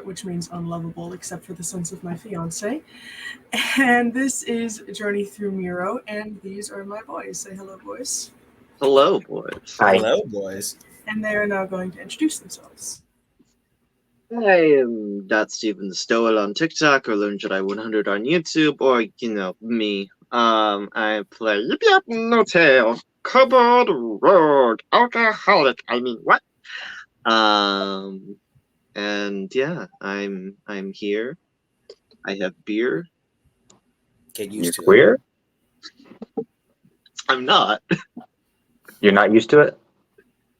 which means unlovable except for the sense of my fiance. And this is Journey Through Miro, and these are my boys. Say hello, boys. Hello, boys. Hi. Hello, boys. And they are now going to introduce themselves. I am Steven Stowell on TikTok or Learn Jedi 100 on YouTube, or me. I play Yip Yap No Tail, Cupboard Rogue, Alcoholic. I mean, what? And yeah, I'm here. I have beer. Get You're used to queer? I'm not. You're not used to it?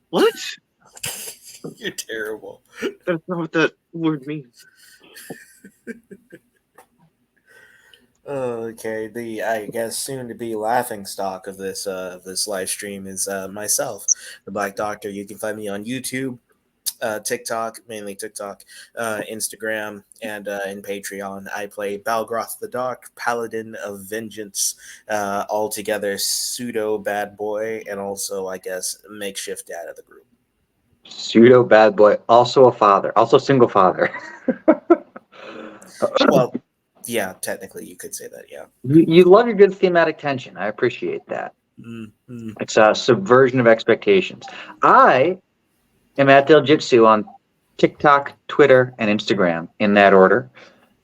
What? it. You're terrible. That's not what that word means. Okay, the I guess soon to be laughing stock of this live stream is myself, the Black Doctor. You can find me on YouTube, TikTok, mainly TikTok, Instagram, and in Patreon. I play Balgroth the Dark, Paladin of Vengeance, altogether pseudo bad boy, and also I guess makeshift dad of the group. Pseudo bad boy, also a father, also single father. Well, yeah, technically you could say that. Yeah. You love your good thematic tension. I appreciate that. Mm-hmm. It's a subversion of expectations. I am at Del Jitsu on TikTok, Twitter, and Instagram in that order.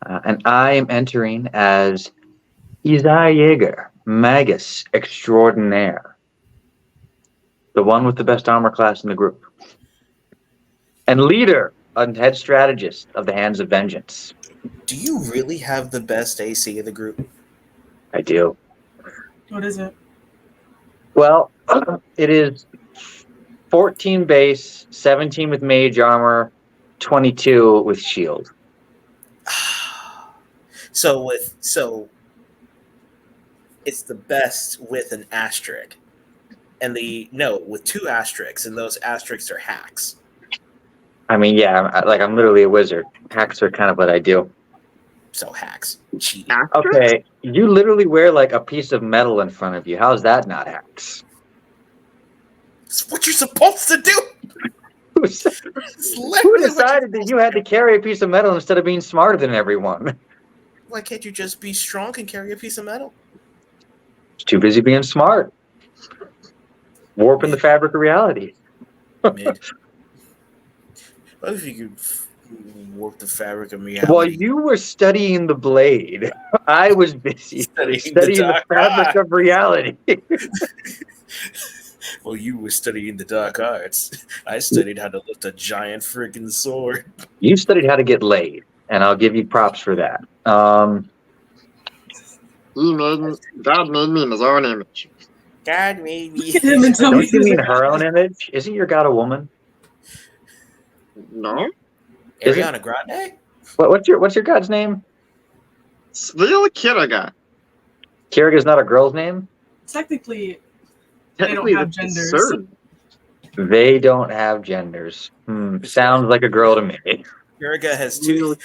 And I am entering as Isaiah Yeager, Magus Extraordinaire. The one with the best armor class in the group. And leader and head strategist of the Hands of Vengeance. Do you really have the best AC of the group? I do. What is it? Well, it is 14 base, 17 with mage armor, 22 with shield. So it's the best with an asterisk, and with two asterisks, and those asterisks are hacks. I mean, yeah, I'm literally a wizard. Hacks are kind of what I do. So hacks, cheating. Okay, you literally wear like a piece of metal in front of you. How's that not hacks? It's what you're supposed to do. Who decided that you had to carry a piece of metal instead of being smarter than everyone? Why can't you just be strong and carry a piece of metal? Too busy being smart. Warping the fabric of reality. Mid. What if you could warp the fabric of reality? While you were studying the blade, I was busy studying the fabric of reality. Well, you were studying the dark arts. I studied how to lift a giant freaking sword. You studied how to get laid, and I'll give you props for that. God made me in his own image. God made me. Don't you mean her own image? Isn't your god a woman? No. Ariana Grande? What's your god's name? Svil Kiraga. Kiraga's not a girl's name? Technically, they don't have genders. Absurd. They don't have genders. Sounds like a girl to me. Kiraga has two.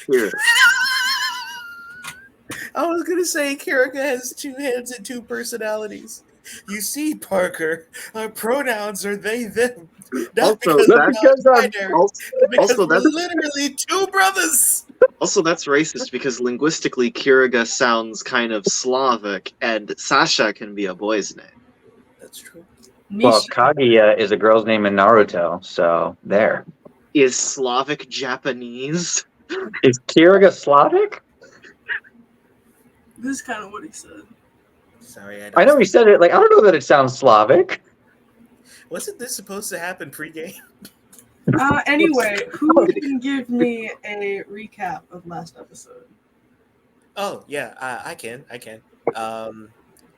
I was gonna say Kiraga has two heads and two personalities. You see, Parker, our pronouns are they, them. Not Also, because that's literally two brothers. Also, that's racist because linguistically, Kiriga sounds kind of Slavic, and Sasha can be a boy's name. That's true. Well, Kaguya is a girl's name in Naruto, so there. Is Slavic Japanese? Is Kiriga Slavic? This is kind of what he said. Sorry, I know he said it. I don't know that it sounds Slavic. Wasn't this supposed to happen pre-game? Anyway, who can give me a recap of last episode? Oh yeah, I can.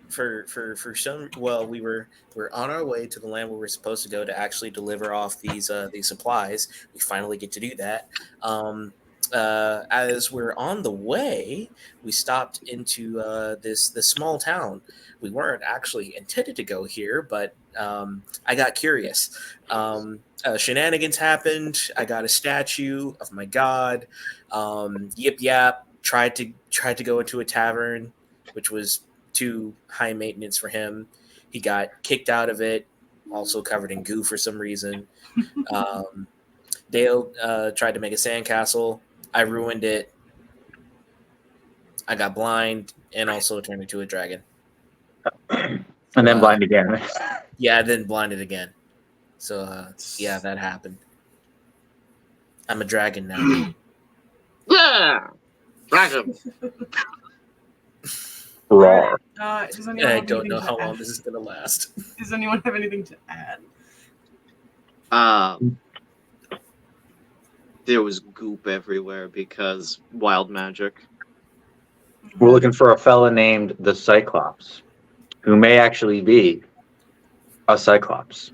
For some, well, we're on our way to the land where we're supposed to go to actually deliver off these supplies. We finally get to do that. As we're on the way, we stopped into this small town. We weren't actually intended to go here, but I got curious. Shenanigans happened. I got a statue of my god. Yip Yap tried to go into a tavern, which was too high maintenance for him. He got kicked out of it, also covered in goo for some reason. Dale tried to make a sandcastle. I ruined it. I got blind and also turned into a dragon. And then blind again. Yeah, then blinded again. So yeah, that happened. I'm a dragon now. Yeah, dragon. Roar. Does anyone I have don't anything know to how add? long this is gonna last. Does anyone have anything to add? There was goop everywhere because wild magic. We're looking for a fella named the Cyclops, who may actually be a Cyclops.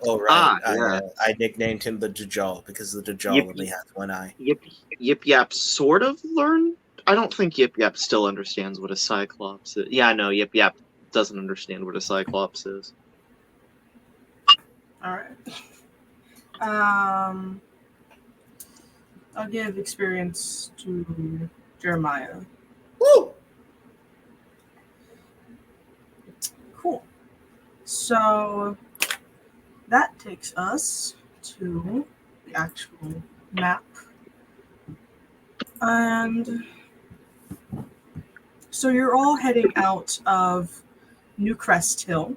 Oh right, Yeah. I nicknamed him the Dajjal because the Dajjal Yip, only has one eye. Yip Yap sort of learned. I don't think Yip Yap still understands what a Cyclops is. Yeah, no, Yip Yap doesn't understand what a Cyclops is. All right. I'll give experience to Jeremiah. Woo! Cool. So that takes us to the actual map. And so you're all heading out of New Crest Hill.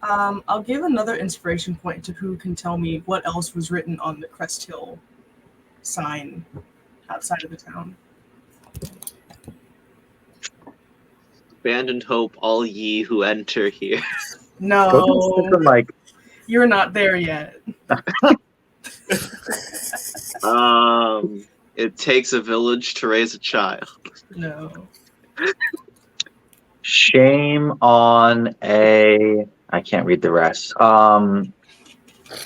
I'll give another inspiration point to who can tell me what else was written on the Crest Hill sign outside of the town. Abandoned hope, all ye who enter here. No, Like, you're not there yet. It takes a village to raise a child. No. shame on a. I can't read the rest. What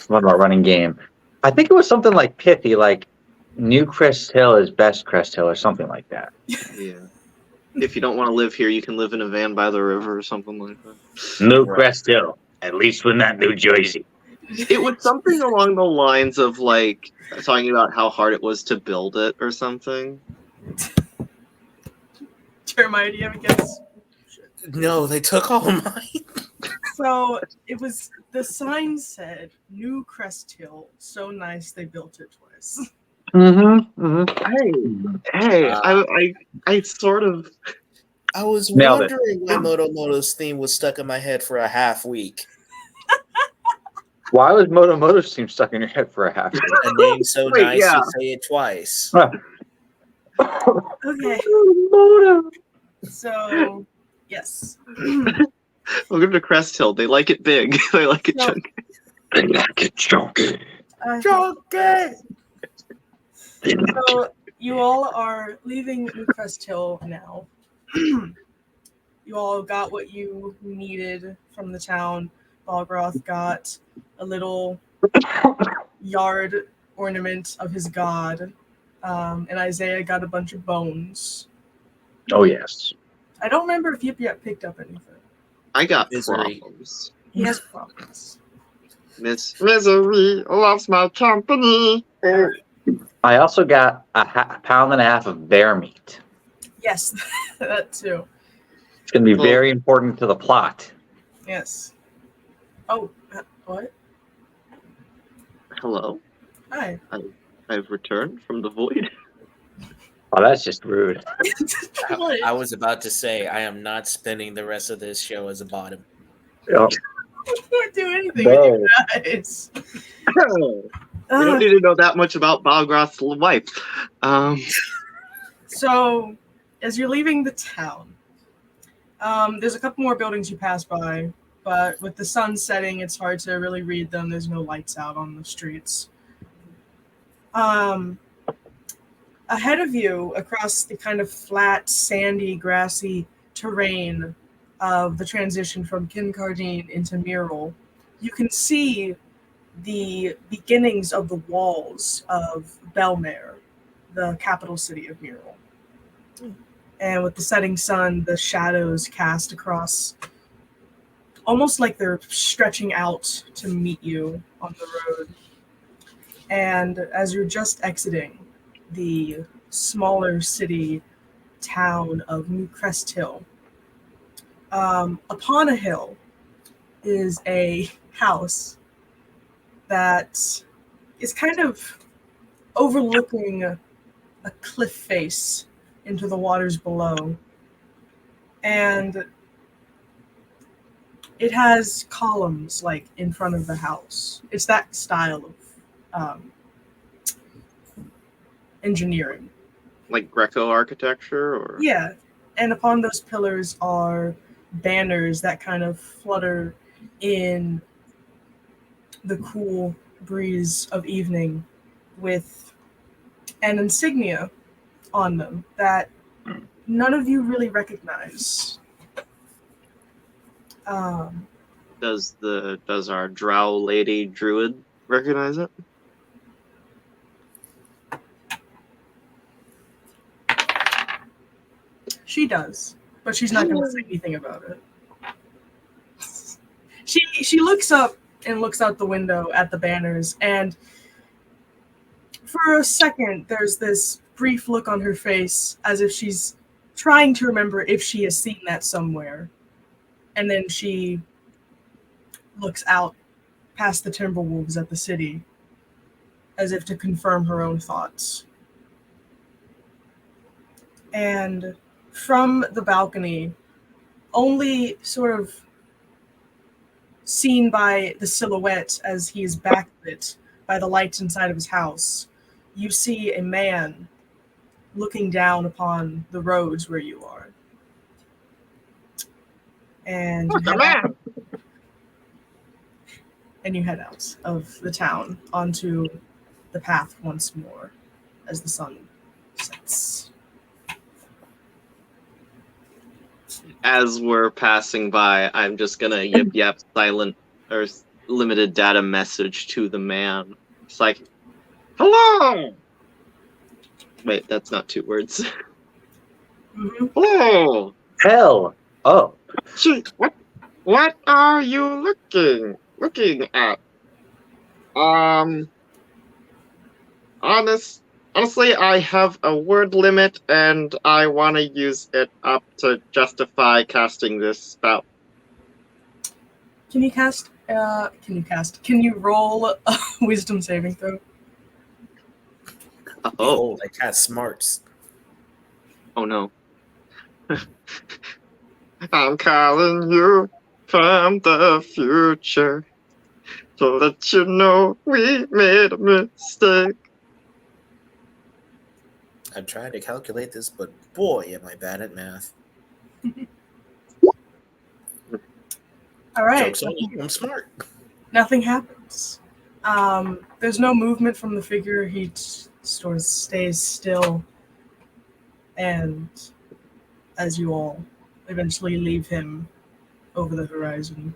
about running game? I think it was something like pithy, like New Crest Hill is best Crest Hill, or something like that. Yeah. If you don't want to live here, you can live in a van by the river or something like that. New Right. Crest Hill, at least we're not New Jersey. It was something along the lines of like talking about how hard it was to build it or something. Jeremiah, do you have a guess? No, they took all mine. So it was, the sign said New Crest Hill, so nice they built it twice. Hey, I sort of. I was Nailed it. wondering why Moto's theme was stuck in my head for a half week. Why was Moto's team stuck in your head for a half? A name so Wait, nice yeah. you say it twice. Okay, Moto. so yes. Welcome to Crest Hill. They like it big. They like it No. chunky. They like it chunky. So you all are leaving New Crest Hill now. You all got what you needed from the town. Balgroth got a little yard ornament of his god. And Isaiah got a bunch of bones. Oh yes. I don't remember if Yip Yap picked up anything. I got Misery. problems. He has problems. Misery loves my company. I also got a pound and a half of bear meat. Yes, that too. It's going to be Well- very important to the plot. Yes. Oh, what? Hello, Hi. I've returned from the void. Oh, that's just rude. What? I was about to say I am not spending the rest of this show as a bottom. Yep. I can't do anything with you guys. You don't need to know that much about Balgroth's wife. So, as you're leaving the town, there's a couple more buildings you pass by, but with the sun setting, it's hard to really read them. There's no lights out on the streets. Ahead of you, across the kind of flat, sandy, grassy terrain of the transition from Kincardine into Myrle, you can see the beginnings of the walls of Bellmare, the capital city of Myrle. And with the setting sun, the shadows cast across, almost like they're stretching out to meet you on the road. And as you're just exiting the smaller city town of New Crest Hill, upon a hill is a house that is kind of overlooking a cliff face into the waters below. And it has columns like in front of the house. It's that style of engineering. Like Greco architecture, or Yeah, and upon those pillars are banners that kind of flutter in the cool breeze of evening with an insignia on them that none of you really recognize. does our drow lady druid recognize it? She does, but she's not going to say anything about it. She looks up and looks out the window at the banners, and for a second, there's this brief look on her face as if she's trying to remember if she has seen that somewhere. And then she looks out past the Timberwolves at the city as if to confirm her own thoughts. And from the balcony, only sort of seen by the silhouette as he is backlit by the lights inside of his house, you see a man looking down upon the roads where you are. And you head out of the town onto the path once more as the sun sets. As we're passing by, I'm just gonna yip silent or limited data message to the man. It's like, hello! Wait, that's not 2 words. Mm-hmm. Hello! Hell. Oh. Gee, what are you looking at? Honestly, I have a word limit, and I want to use it up to justify casting this spell. Can you roll a wisdom saving throw? Oh, I cast smarts. oh no. I'm calling you from the future to let you know we made a mistake. I'm trying to calculate this, but boy, am I bad at math. All right. Joke's on you, I'm smart. Nothing happens. There's no movement from the figure. He sort of stays still. And as you all eventually leave him over the horizon.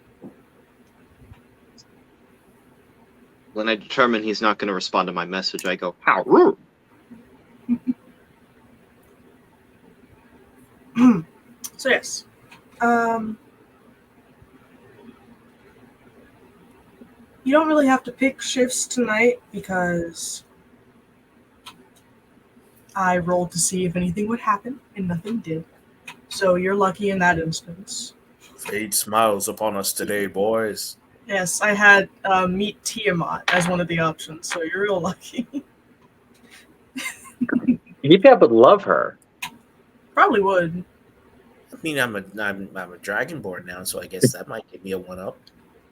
When I determine he's not going to respond to my message, I go, how rude! So yes. You don't really have to pick shifts tonight because I rolled to see if anything would happen and nothing did. So you're lucky in that instance. Fate smiles upon us today, boys. Yes, I had meet Tiamat as one of the options, so you're real lucky. Yip would love her. Probably would. I mean, I'm a dragonborn now, so I guess that might give me a 1-up.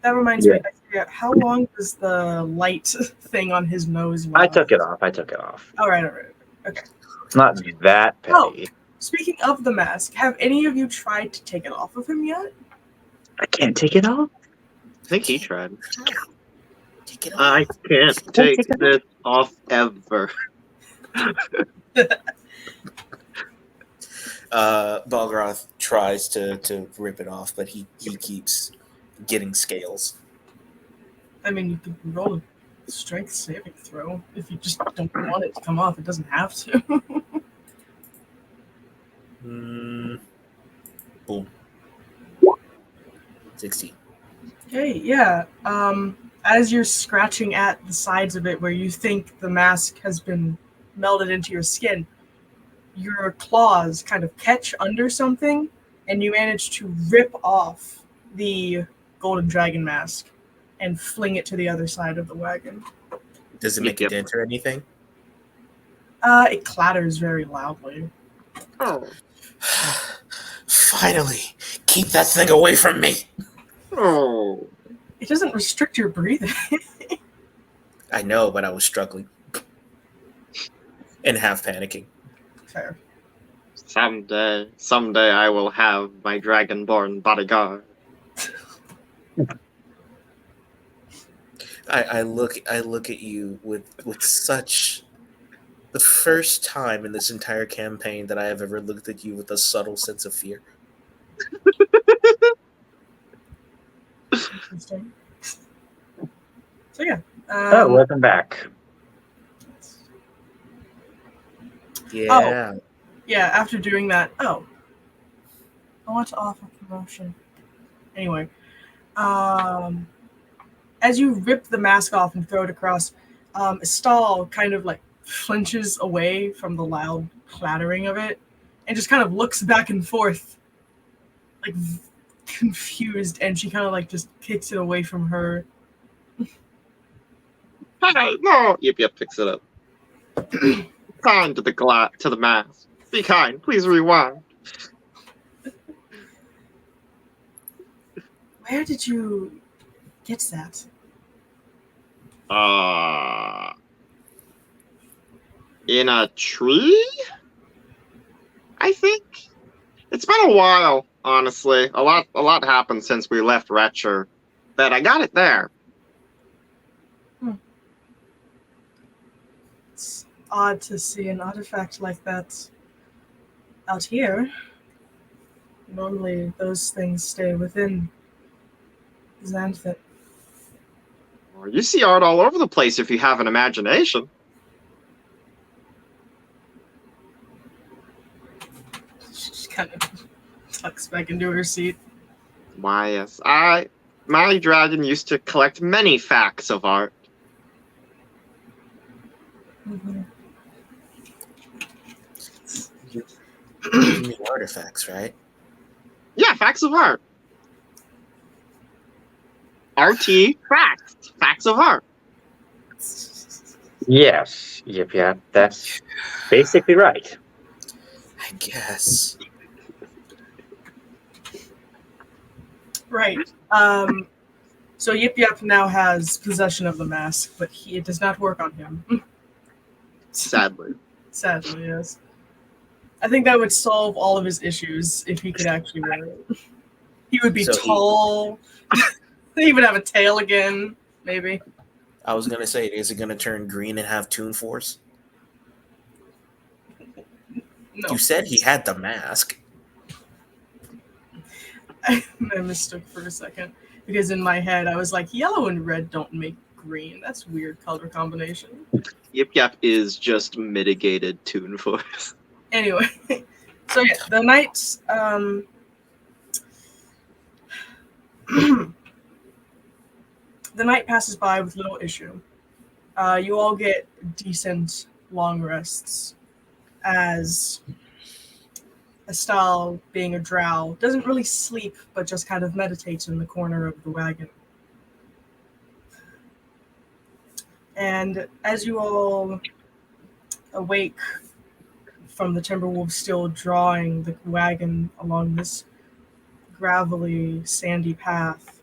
That reminds me, I forget, how long does the light thing on his nose last? I took it off. All right. Okay. It's not that petty. Oh, speaking of the mask, have any of you tried to take it off of him yet? I can't take it off? I think he tried. Take it off. I can't take this off ever. Balgroth tries to rip it off, but he keeps getting scales. I mean, you could roll a strength saving throw if you just don't want it to come off. It doesn't have to. Boom. 16. Okay, yeah. As you're scratching at the sides of it where you think the mask has been melded into your skin, your claws kind of catch under something, and you manage to rip off the golden dragon mask and fling it to the other side of the wagon. Does it make a dent or anything? It clatters very loudly. Oh, Finally, keep that thing away from me. oh. It doesn't restrict your breathing. I know, but I was struggling and half panicking. Fair. Someday I will have my dragonborn bodyguard. I look at you with such the first time in this entire campaign that I have ever looked at you with a subtle sense of fear. Interesting. So yeah. Welcome back. Yeah. Yeah, after doing that, I want to offer promotion. Anyway, as you rip the mask off and throw it across, Estelle kind of like flinches away from the loud clattering of it and just kind of looks back and forth, like confused, and she kind of like just kicks it away from her. Hey, no! Yep, picks it up. Kind to the mask. Be kind. Please rewind. Where did you get that? In a tree? I think. It's been a while, honestly. A lot happened since we left Retcher. But I got it there. It's odd to see an artifact like that out here. Normally, those things stay within Xanthid. Well, you see art all over the place if you have an imagination. She just kind of tucks back into her seat. Why, yes. My dragon used to collect many facts of art. Mm-hmm. You mean artifacts, right? Yeah, facts of art. RT facts. Facts of art. Yes. Yep. That's basically right. I guess. Right. So Yip Yap now has possession of the mask, but it does not work on him. Sadly. Sadly, yes. I think that would solve all of his issues if he could actually wear it. He would be So tall. He would have a tail again, maybe. I was gonna say, is it gonna turn green and have Toon Force? No. You said he had the mask. I mistook for a second because in my head I was like, yellow and red don't make green. That's weird color combination. Yip Yap is just mitigated Toon Force. Anyway, so yeah, the night the night passes by with little issue. You all get decent long rests as Estelle, being a drow, doesn't really sleep but just kind of meditates in the corner of the wagon. And as you all awake from the Timberwolves still drawing the wagon along this gravelly, sandy path,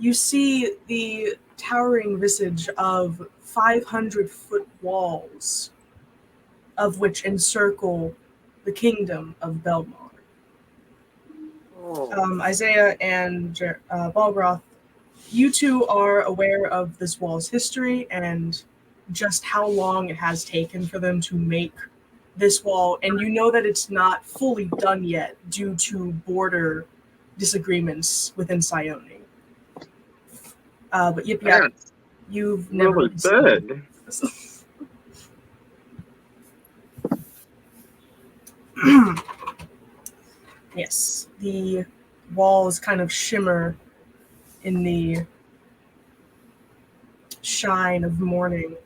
you see the towering visage of 500-foot walls, of which encircle the kingdom of Bellmare. Isaiah and Balgroth, you two are aware of this wall's history and just how long it has taken for them to make this wall, and you know that it's not fully done yet due to border disagreements within Sione. But Yip Yap, you've never Really big. Yes, the walls kind of shimmer in the shine of morning.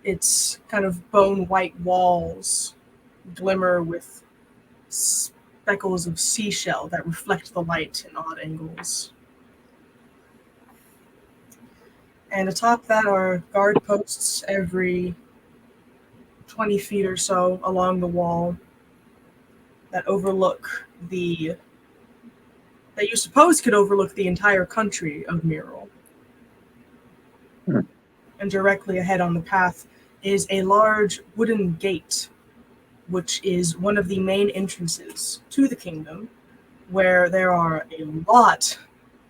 It's kind of bone white walls glimmer with speckles of seashell that reflect the light in odd angles. And atop that are guard posts every 20 feet or so along the wall that overlook that you suppose could overlook the entire country of Myrle. Hmm. And directly ahead on the path is a large wooden gate, which is one of the main entrances to the kingdom, where there are a lot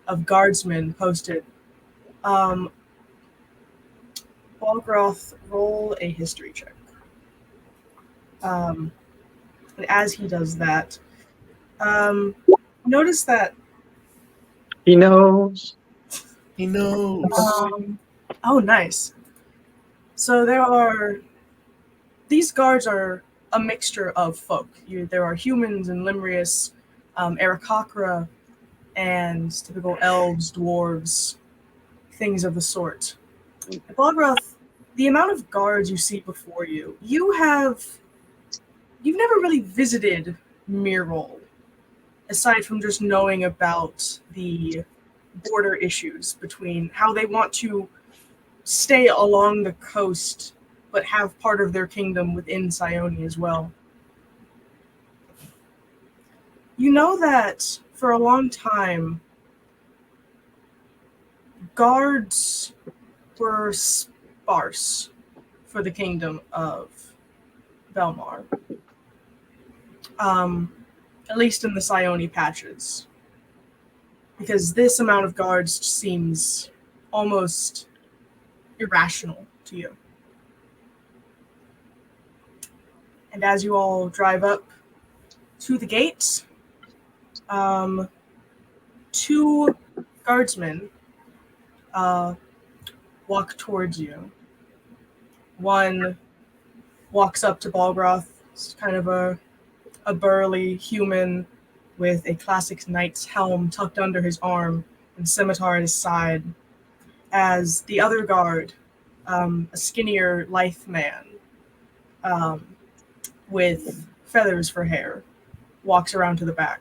of guardsmen posted. Balgroth, roll a history check. And as he does that, notice that He knows. He knows. oh, nice. So these guards are a mixture of folk. There are humans and Limrius, Aarakocra, and typical elves, dwarves, things of the sort. Balgroth, the amount of guards you see before you, you've never really visited Myrle, aside from just knowing about the border issues between how they want to stay along the coast but have part of their kingdom within Sione as well. You know that for a long time, guards were sparse for the kingdom of Bellmare. At least in the Sione patches. Because this amount of guards seems almost irrational to you. And as you all drive up to the gates, two guardsmen walk towards you. One walks up to Balgroth. It's kind of a burly human with a classic knight's helm tucked under his arm and scimitar at his side. As the other guard, a skinnier, lithe man with feathers for hair, walks around to the back.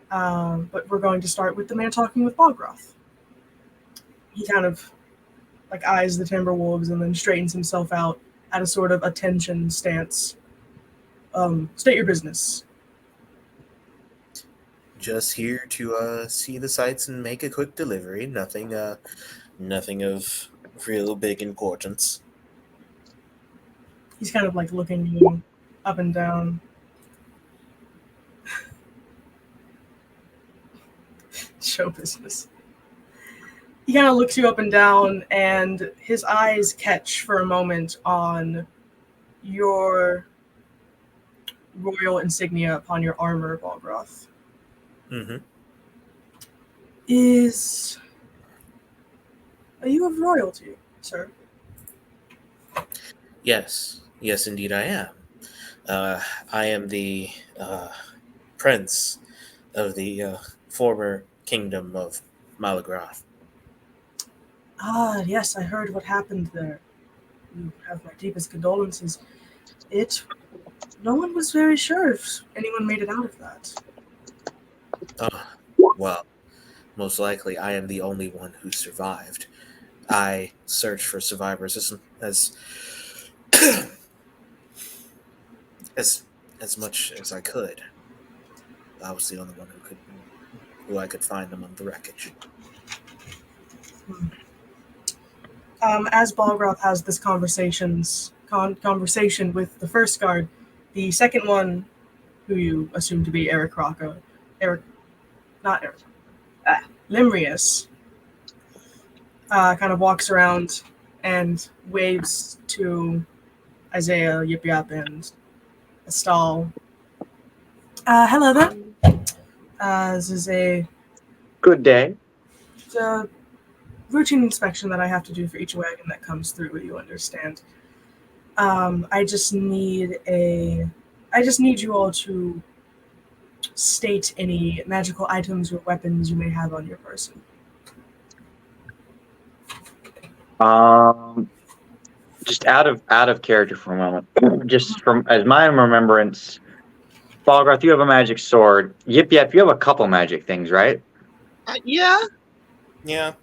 But we're going to start with the man talking with Balgroth. He kind of eyes the Timberwolves and then straightens himself out at a sort of attention stance. State your business. Just here to see the sights and make a quick delivery. Nothing of real big importance. He's kind of looking you up and down. Show business. He kind of looks you up and down, and his eyes catch for a moment on your royal insignia upon your armor, Balgroth. Mm-hmm. Are you of royalty, sir? Yes, indeed I am. I am the prince of the former kingdom of Malagrath. Ah, yes, I heard what happened there. You have my deepest condolences. No one was very sure if anyone made it out of that. Well, most likely I am the only one who survived. I searched for survivors as as much as I could. I was the only one who I could find among the wreckage. As Balgroth has this conversation with the first guard, the second one, who you assume to be Limrius, kind of walks around and waves to Isaiah, Yip Yap, and Astal. Hello there. This is a Good day. routine inspection that I have to do for each wagon that comes through, you understand. I just need you all to state any magical items or weapons you may have on your person. Just out of character for a moment. Just from as my remembrance, Balgroth, you have a magic sword. Yip Yap, you have a couple magic things, right? Yeah. Yeah.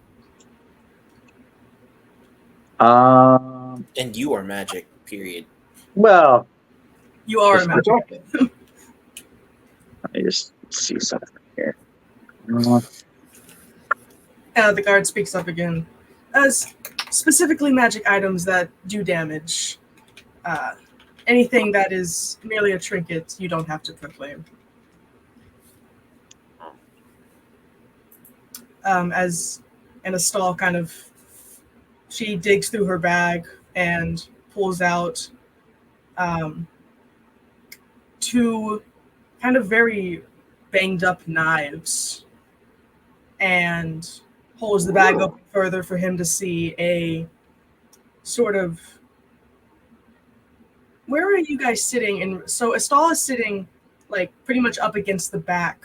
Um, And you are magic, period. Well, You are a Just- magic weapon. let me just see something here. The guard speaks up again. As specifically magic items that do damage. Anything that is merely a trinket, you don't have to proclaim. As in a stall kind of, she digs through her bag and pulls out two kind of very banged up knives and pulls the bag open further for him to see a sort of. Where are you guys sitting? And so Estelle is sitting like pretty much up against the back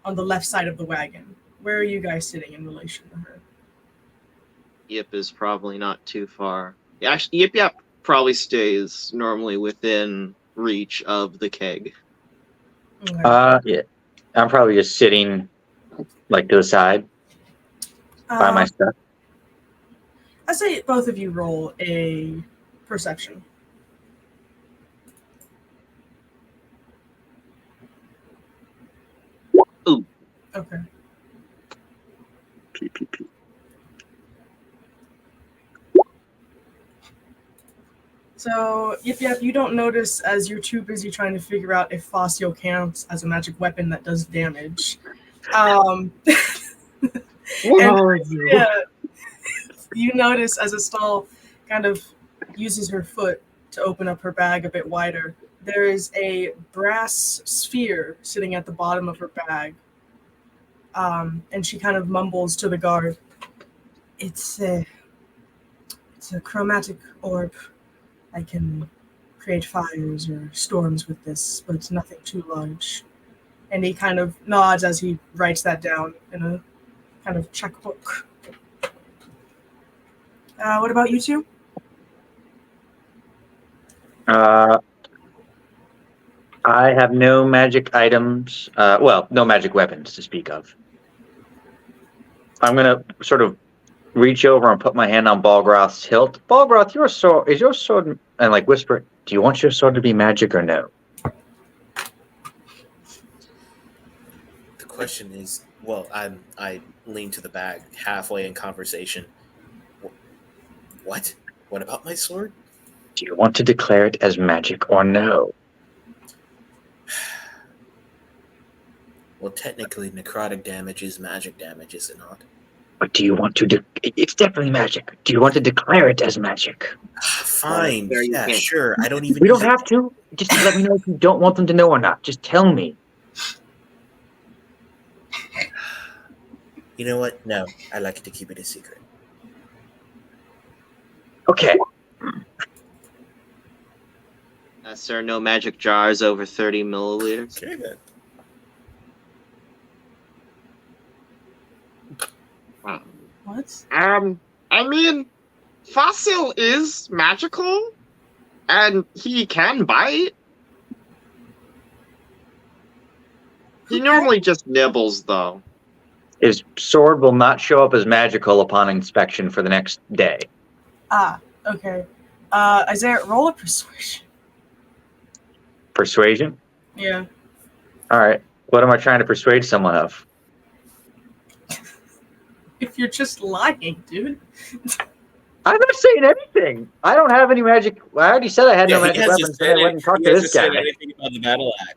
on the left side of the wagon. Where are you guys sitting in relation to her? Yip is probably not too far. Yeah, actually, Yip probably stays normally within reach of the keg. Okay. Yeah. I'm probably just sitting like to the side by my stuff. I say both of you roll a perception. Ooh. Okay. PPP. So, yep, you don't notice as you're too busy trying to figure out if Fossil counts as a magic weapon that does damage. And, yeah, you notice as Estelle kind of uses her foot to open up her bag a bit wider, there is a brass sphere sitting at the bottom of her bag. And she kind of mumbles to the guard, It's a chromatic orb. I can create fires or storms with this, but it's nothing too large. And he kind of nods as he writes that down in a kind of checkbook. What about you two? I have no magic items. No magic weapons to speak of. I'm gonna sort of reach over and put my hand on Balgroth's hilt. Balgroth, is your sword, and like whisper, do you want your sword to be magic or no? The question is, well, I lean to the bag halfway in conversation. What? What about my sword? Do you want to declare it as magic or no? Well, technically, necrotic damage is magic damage, is it not? But do you want to? It's definitely magic. Do you want to declare it as magic? Fine. There you Yeah, can. sure. I don't even. We don't have to. Just let me know if you don't want them to know or not. Just tell me. You know what? No, I like to keep it a secret. Okay. Sir, no magic jars over 30 milliliters. Okay, then. What? I mean, Fossil is magical, and he can bite. He normally just nibbles, though. His sword will not show up as magical upon inspection for the next day. Okay. Isaiah, roll a persuasion. Persuasion? Yeah. All right. What am I trying to persuade someone of? If you're just lying, dude. I'm not saying anything. I don't have any magic. I already said I had no magic weapons. I went and talked to this guy. He hasn't said anything about the battle axe.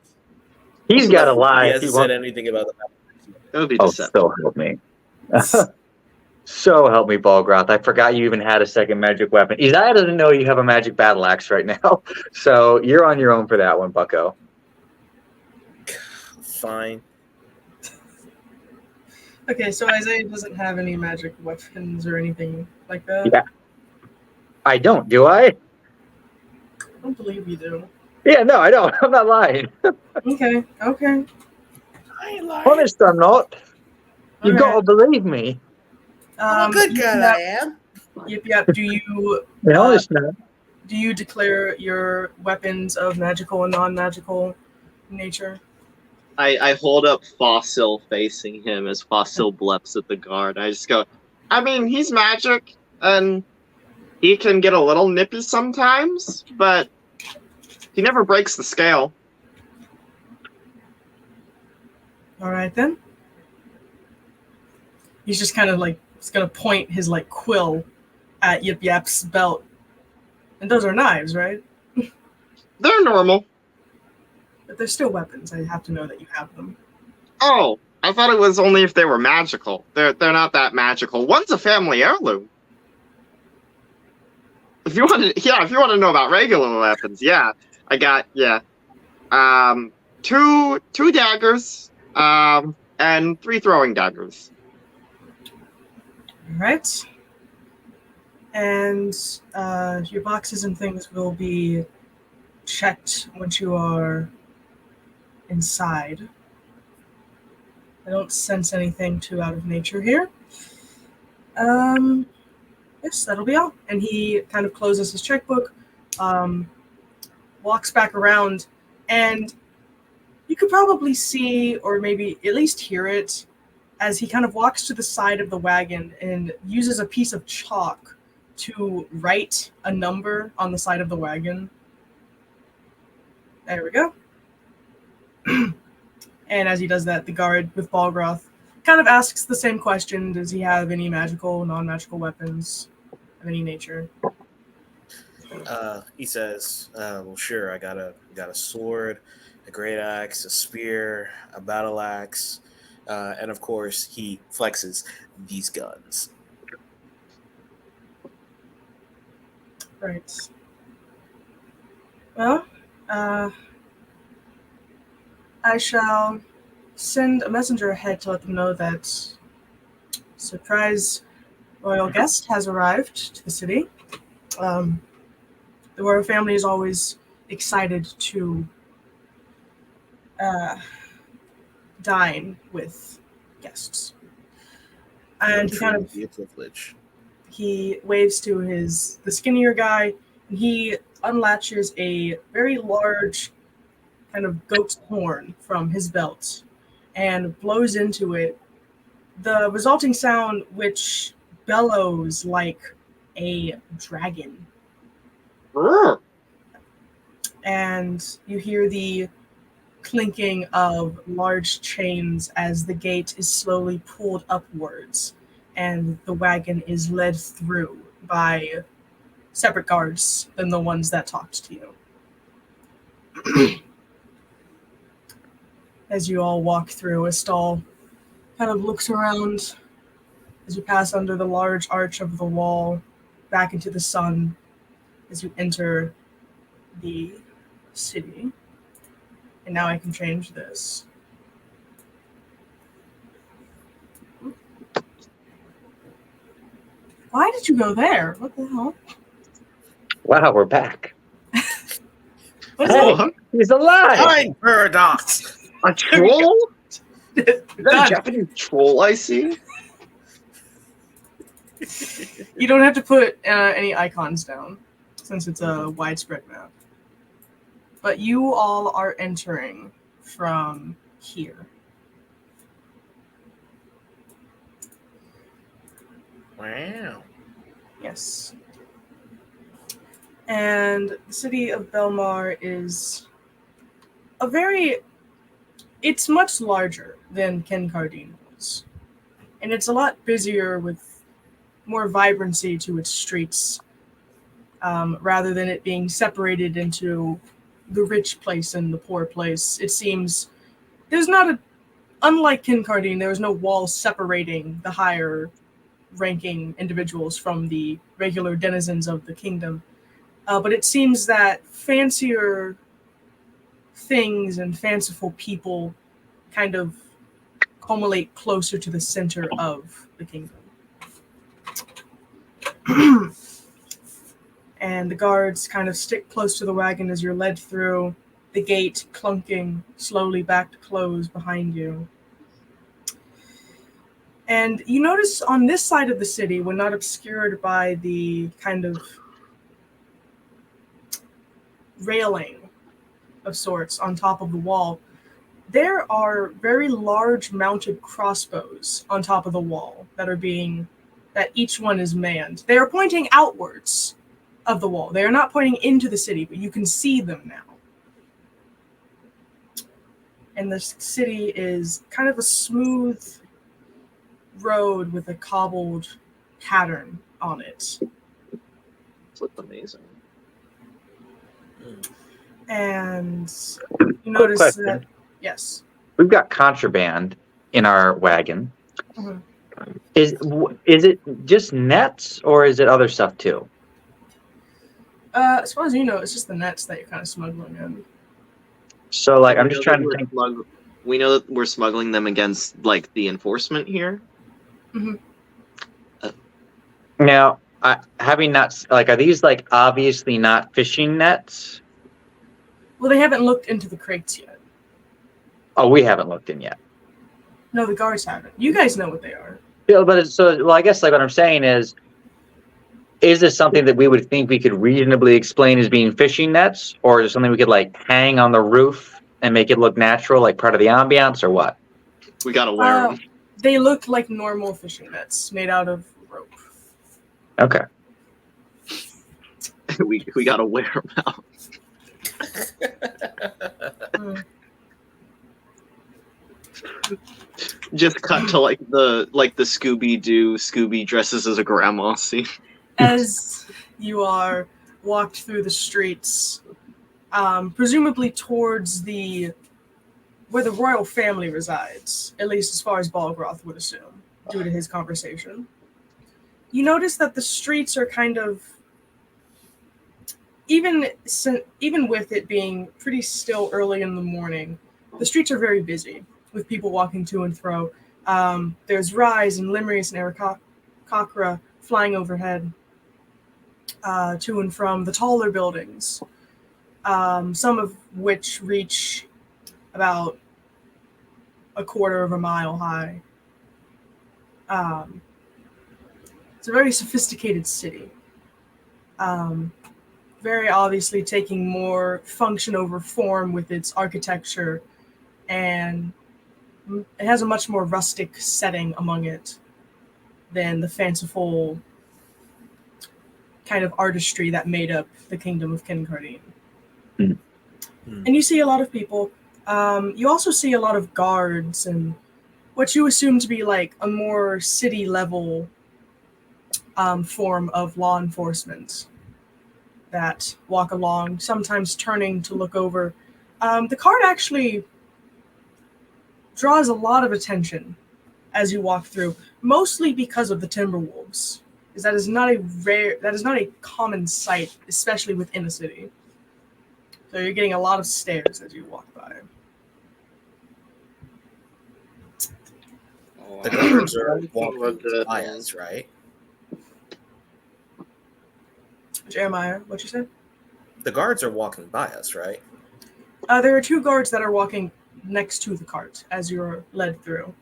He's got to lie. He if hasn't he said wants. anything about the battle axe. That would be Oh, deceptive. so help me. So help me, Balgroth. I forgot you even had a second magic weapon. Isaiah doesn't know you have a magic battle axe right now. So you're on your own for that one, bucko. Fine. Okay, so Isaiah doesn't have any magic weapons or anything like that? Yeah. I don't, do I? I don't believe you do. Yeah, no, I don't. I'm not lying. Okay. I ain't lying. Honest, I'm not. You Alright. gotta believe me. I'm a good girl, I am. Yep. Be honest now. Do you declare your weapons of magical and non-magical nature? I hold up Fossil facing him as Fossil bleps at the guard. I just go, I mean, he's magic, and he can get a little nippy sometimes, but He never breaks the scale. All right then. He's just kind of like he's gonna point his like quill at Yip Yap's belt, and those are knives, right? They're normal. But they're still weapons. I have to know that you have them. Oh, I thought it was only if they were magical. They're not that magical. One's a family heirloom. If you want to know about regular weapons, I got two daggers, and 3 throwing daggers. All right. And your boxes and things will be checked once you are inside. I don't sense anything too out of nature here. Yes, that'll be all. And he kind of closes his checkbook, walks back around, and you could probably see, or maybe at least hear it, as he kind of walks to the side of the wagon and uses a piece of chalk to write a number on the side of the wagon. There we go. And as he does that, the guard with Balgroth kind of asks the same question. Does he have any magical, non-magical weapons of any nature? He says, well, sure, I got a sword, a great axe, a spear, a battle axe, and of course he flexes these guns. Right. Well, I shall send a messenger ahead to let them know that surprise royal guest has arrived to the city. The royal family is always excited to dine with guests. And he kind of be a privilege. he waves to the skinnier guy, and he unlatches a very large kind of goat's horn from his belt and blows into it. The resulting sound, which bellows like a dragon. And you hear the clinking of large chains as the gate is slowly pulled upwards and the wagon is led through by separate guards than the ones that talked to you. As you all walk through, Estelle kind of looks around as you pass under the large arch of the wall back into the sun as you enter the city. And now I can change this. Why did you go there? What the hell? Wow, we're back. What is that? Oh, He's alive. Time paradox. a troll? Is that a Done. Japanese troll I see? You don't have to put any icons down since it's a widespread map. But you all are entering from here. Wow. Yes. And the city of Bellmare is it's much larger than Kincardine was. And it's a lot busier with more vibrancy to its streets, rather than it being separated into the rich place and the poor place. It seems unlike Kincardine, there is no wall separating the higher ranking individuals from the regular denizens of the kingdom. But it seems that fancier things and fanciful people kind of culminate closer to the center of the kingdom. And the guards kind of stick close to the wagon as you're led through, the gate clunking slowly back to close behind you. And you notice on this side of the city, when not obscured by the kind of railing of sorts on top of the wall, there are very large mounted crossbows on top of the wall that each one is manned. They are pointing outwards of the wall. They are not pointing into the city, but you can see them now. and the city is kind of a smooth road with a cobbled pattern on it. This looks amazing. And you notice question. that, yes. We've got contraband in our wagon. Mhm. Is it just nets or is it other stuff too? As far as you know, it's just the nets that you're kind of smuggling in. So like I'm We just know trying that to we're think. we know that we're smuggling them against like the enforcement here. Now, having not like, are these like obviously not fishing nets? Well, they haven't looked into the crates yet. Oh, we haven't looked in yet. No, the guards haven't. You guys know what they are. Yeah, but well, I guess like what I'm saying is this something that we would think we could reasonably explain as being fishing nets, or is it something we could like hang on the roof and make it look natural, like part of the ambiance, or what? We gotta wear them. They look like normal fishing nets made out of rope. Okay. we gotta wear them out. Just cut to like the Scooby dresses as a grandma scene. As you are walked through the streets, presumably towards where the royal family resides, at least as far as Balgroth would assume, due to his conversation. You notice that the streets are kind of, even with it being pretty still early in the morning, the streets are very busy with people walking to and fro. There's Rise and Limerius and Aarakocra flying overhead to and from the taller buildings, some of which reach about a quarter of a mile high. It's a very sophisticated city. Very obviously taking more function over form with its architecture, and it has a much more rustic setting among it than the fanciful kind of artistry that made up the kingdom of Kincardine. Mm. And you see a lot of people. You also see a lot of guards and what you assume to be like a more city level form of law enforcement that walk along, sometimes turning to look over. The cart actually draws a lot of attention as you walk through, mostly because of the Timberwolves. Because that is not a common sight, especially within a city. So you're getting a lot of stares as you walk by. The guards are walking by us, right? Jeremiah, what you said? The guards are walking by us, right? There are two guards that are walking next to the cart as you're led through.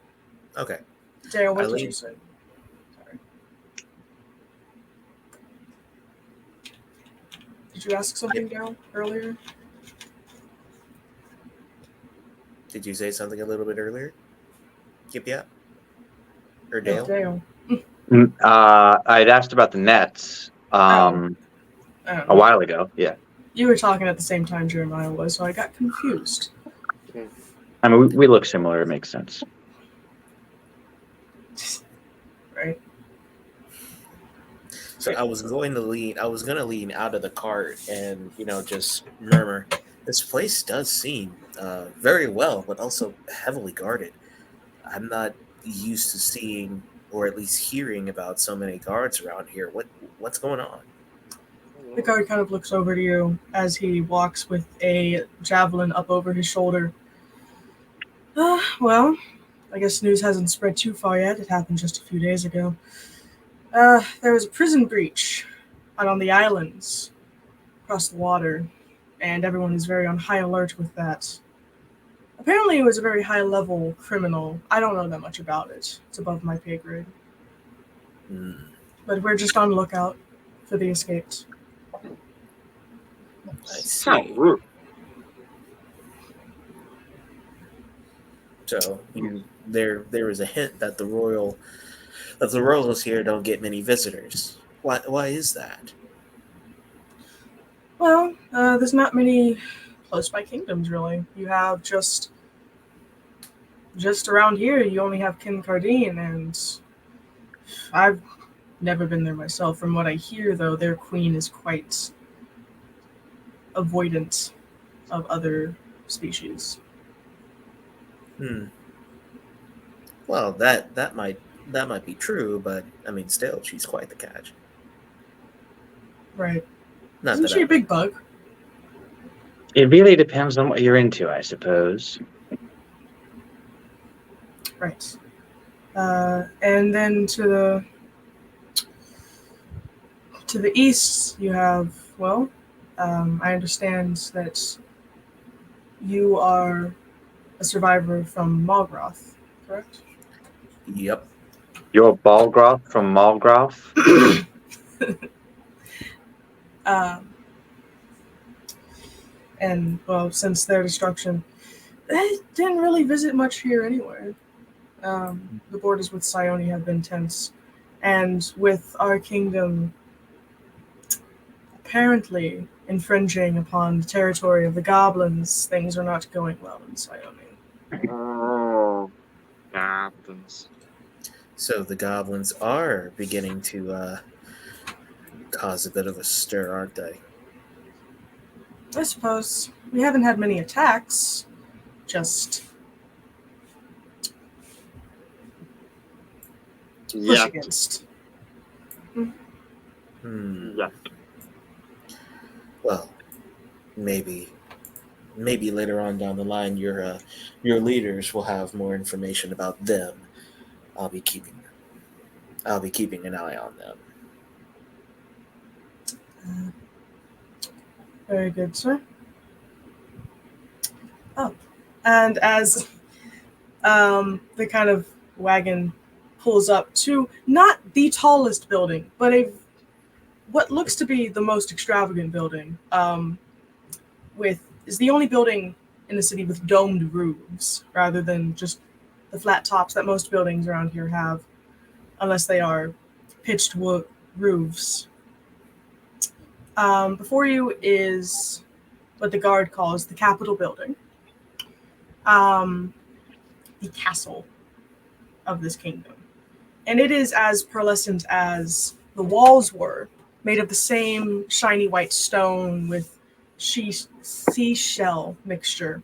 Okay. Dale, what did you say? Sorry. Did you ask something, Dale, earlier? Did you say something a little bit earlier? Yep. Or Dale? Dale. I'd asked about the nets a while ago. Yeah. You were talking at the same time Jeremiah was, so I got confused. I mean, we look similar. It makes sense. Right. So I was going to lean out of the cart and just murmur, "This place does seem very well, but also heavily guarded. I'm not used to seeing, or at least hearing about so many guards around here. What's going on?" The guard kind of looks over to you as he walks with a javelin up over his shoulder. Well, I guess news hasn't spread too far yet. It happened just a few days ago. There was a prison breach out on the islands across the water, and everyone is very on high alert with that. Apparently it was a very high-level criminal. I don't know that much about it. It's above my pay grade. But we're just on lookout for the escaped. I see. So there is a hint that the royals here don't get many visitors. Why is that? Well, there's not many close by kingdoms really. You have just just around here, you only have Kincardine, and I've never been there myself. From what I hear, though, their queen is quite avoidant of other species. Hmm. Well, that might be true, but I mean, still, she's quite the catch. Right. Not Isn't that she a I. big bug? It really depends on what you're into, I suppose. Right. And then to the east, you have, well, I understand that you are a survivor from Malgroth, correct? Yep. You're Balgroth from Malgroth? Um, and, well, since their destruction, they didn't really visit much here anyway. The borders with Sione have been tense, and with our kingdom apparently infringing upon the territory of the goblins, things are not going well in Sione. Oh, goblins. So the goblins are beginning to cause a bit of a stir, aren't they? I suppose we haven't had many attacks, just push Yeah, against. Hmm. yeah. Well, maybe later on down the line, your leaders will have more information about them. I'll be keeping I'll be keeping an eye on them. Uh, Very good, sir. Oh, and as the kind of wagon pulls up to not the tallest building, but a what looks to be the most extravagant building, with is the only building in the city with domed roofs rather than just the flat tops that most buildings around here have, unless they are pitched roofs. Before you is what the guard calls the Capitol building, um, the castle of this kingdom. And it is as pearlescent as the walls were, made of the same shiny white stone with seashell mixture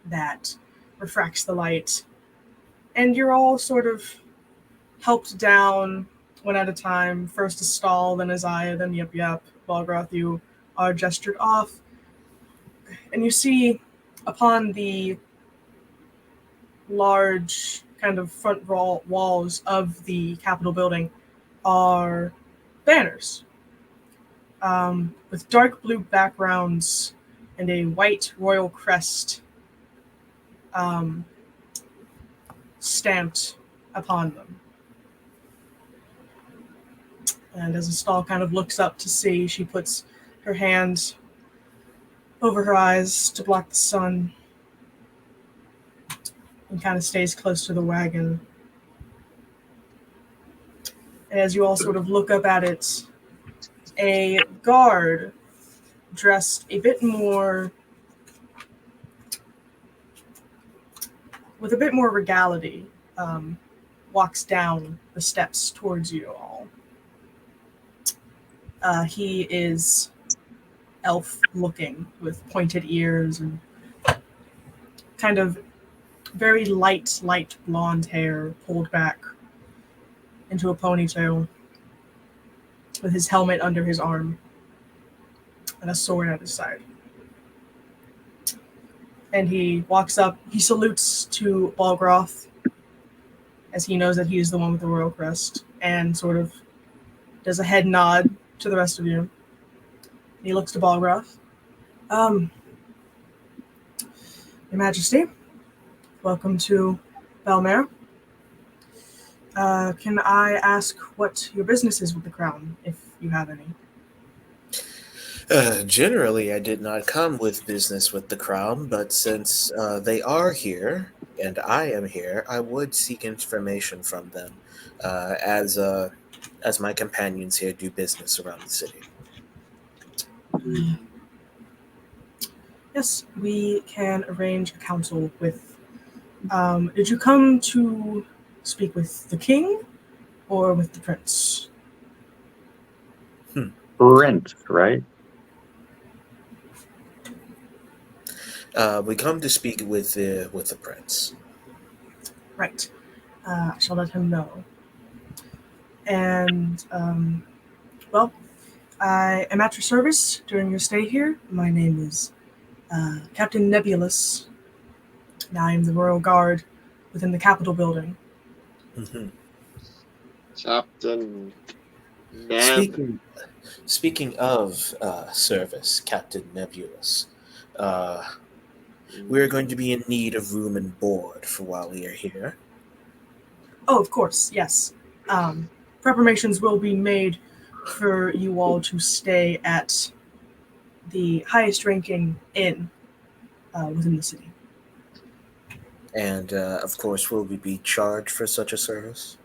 that refracts the light. And you're all sort of helped down one at a time. First a stall, then Isaiah, then Yep, Balgroth, you are gestured off. And you see upon the large kind of front walls of the Capitol building are banners with dark blue backgrounds and a white royal crest um, stamped upon them. And as Estelle kind of looks up to see, she puts her hand over her eyes to block the sun and kind of stays close to the wagon. And as you all sort of look up at it, a guard dressed a bit more with a bit more regality walks down the steps towards you all. He is elf looking with pointed ears and kind of very light blonde hair pulled back into a ponytail with his helmet under his arm and a sword at his side. And he walks up, he salutes to Balgroth as he knows that he is the one with the royal crest and sort of does a head nod to the rest of you. He looks to Balgroth. Your Majesty, welcome to Bellmare. Can I ask what your business is with the crown, if you have any? Generally, I did not come with business with the crown, but since they are here and I am here, I would seek information from them as my companions here do business around the city. Yes, we can arrange a council with Did you come to speak with the king or with the prince? Prince, right? We come to speak with the prince. Right. I shall let him know. And, well, I am at your service during your stay here. My name is Captain Nebulous. And I am the Royal Guard within the Capitol building. Mm-hmm. Captain Neb. Speaking of service, Captain Nebulous, we're going to be in need of room and board for while we are here. Oh, of course, yes. Preparations will be made for you all to stay at the highest ranking inn within the city. And, of course, will we be charged for such a service?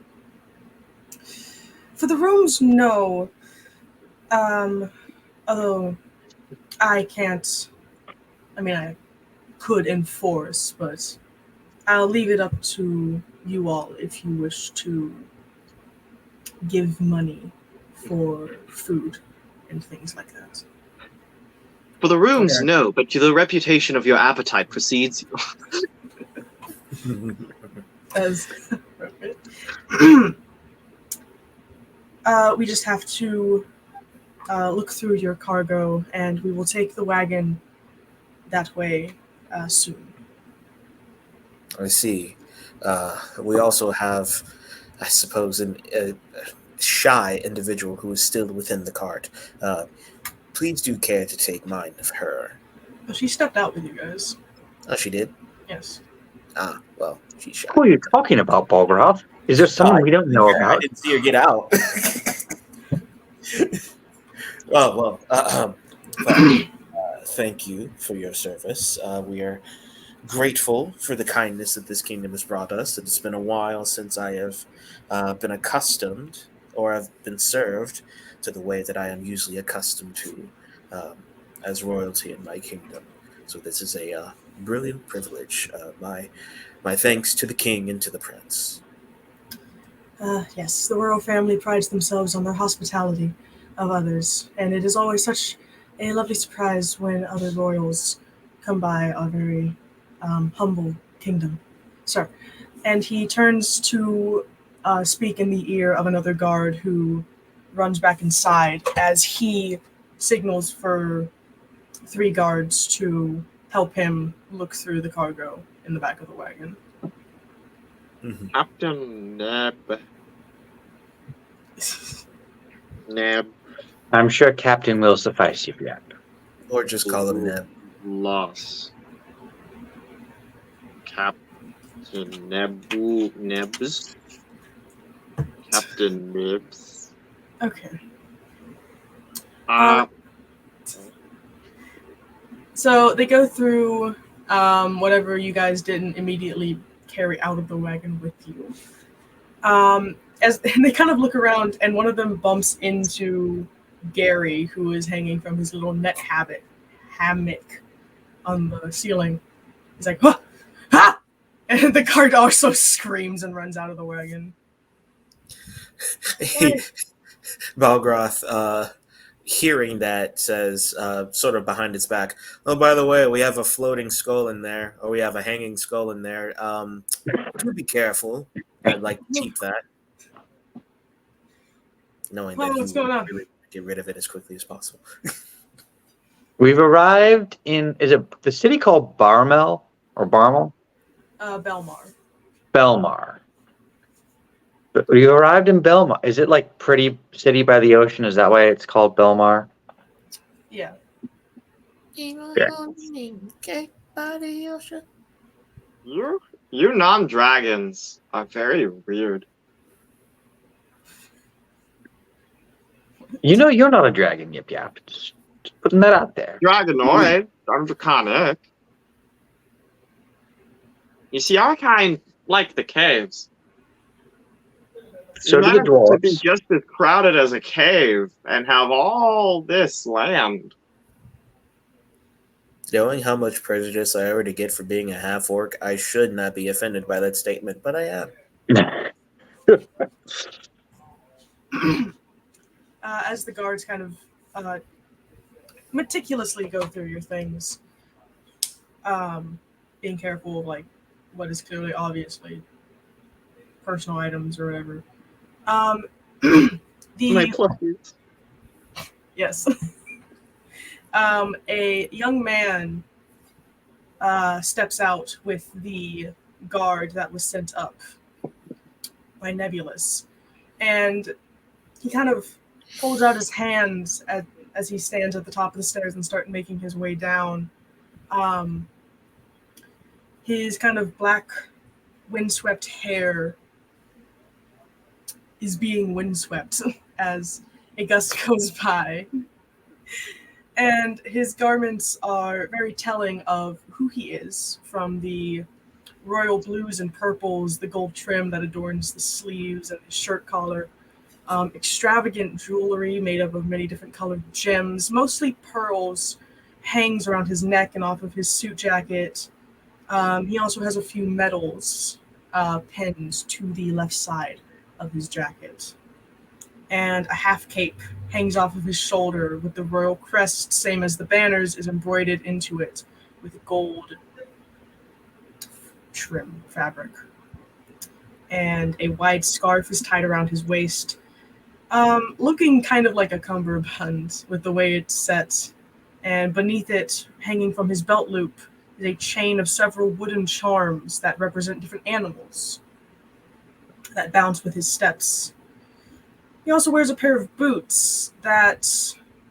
For the rooms, no. Although I can't, I could enforce, but I'll leave it up to you all if you wish to give money for food and things like that. For the rooms, Okay. no, but the reputation of your appetite precedes you. As we just have to look through your cargo, and we will take the wagon that way soon. I see. We also have, I suppose, a shy individual who is still within the cart. Please do care to take mind of her. Oh, she stepped out with you guys. Oh, she did? Yes. Ah, well, she's shy. Who are you talking about, Balgroth? Is there someone we don't know I about? didn't see her get out. Oh, well, thank you for your service. We are grateful for the kindness that this kingdom has brought us. It has been a while since I have been accustomed or have been served to the way that I am usually accustomed to as royalty in my kingdom. So this is a brilliant privilege. My thanks to the king and to the prince. Yes, the royal family prides themselves on their hospitality of others, and it is always such a lovely surprise when other royals come by our very humble kingdom. Sir. And he turns to speak in the ear of another guard who runs back inside as he signals for 3 guards to help him look through the cargo in the back of the wagon. Mm-hmm. Captain Neb. Neb. I'm sure Captain will suffice you, yeah. Or just call him Neb. Loss. Captain Nebs. Captain Nibs. Okay. Uh, So they go through whatever you guys didn't immediately carry out of the wagon with you. As and they kind of look around, and one of them bumps into Gary, who is hanging from his little net hammock on the ceiling. He's like, "Huh! Ha!" And the guard also screams and runs out of the wagon. Balgroth, hearing that, says, sort of behind its back, "Oh, by the way, we have a floating skull in there, or we have a hanging skull in there. Do be careful. I'd like to keep that." Knowing that What's he going on? really get rid of it as quickly as possible. We've arrived in, is it the city called Barmel or Barmel? Bellmare. Bellmare. But you arrived in Bellmare. Is it like pretty city by the ocean? Is that why it's called Bellmare? Yeah. you non-dragons are very weird. You know you're not a dragon, Yip Yap. Just putting that out there. Dragonoid. I'm draconic. You see, I kind like the caves. So do the Imagine to be dwarves. just as crowded as a cave and have all this land. Knowing how much prejudice I already get for being a half orc, I should not be offended by that statement, but I am. As the guards kind of meticulously go through your things, being careful of like what is clearly obviously personal items or whatever. Um, My the plushies. yes, a young man steps out with the guard that was sent up by Nebulous, and he kind of holds out his hands as he stands at the top of the stairs and starts making his way down. Um, his kind of black, windswept hair is being windswept as a gust goes by. And his garments are very telling of who he is, from the royal blues and purples, the gold trim that adorns the sleeves and his shirt collar, extravagant jewelry made up of many different colored gems, mostly pearls, hangs around his neck and off of his suit jacket. He also has a few medals pinned to the left side of his jacket. And a half cape hangs off of his shoulder with the royal crest, same as the banners, is embroidered into it with gold trim fabric. And a wide scarf is tied around his waist, looking kind of like a cummerbund with the way it's set. And beneath it, hanging from his belt loop, is a chain of several wooden charms that represent different animals that bounce with his steps. He also wears a pair of boots that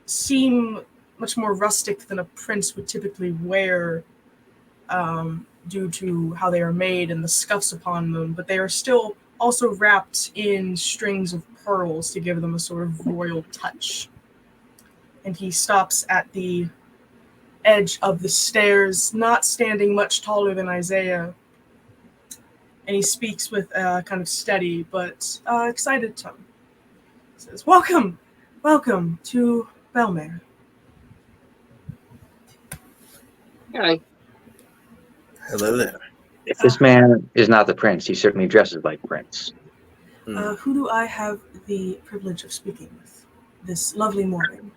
seem much more rustic than a prince would typically wear, due to how they are made and the scuffs upon them, but they are still also wrapped in strings of pearls to give them a sort of royal touch. And he stops at the edge of the stairs, not standing much taller than Isaiah, and he speaks with a kind of steady but excited tone. He says, welcome to Bellmare. Hi. Hello there. If this man is not the prince, he certainly dresses like Prince. Who do I have the privilege of speaking with this lovely morning?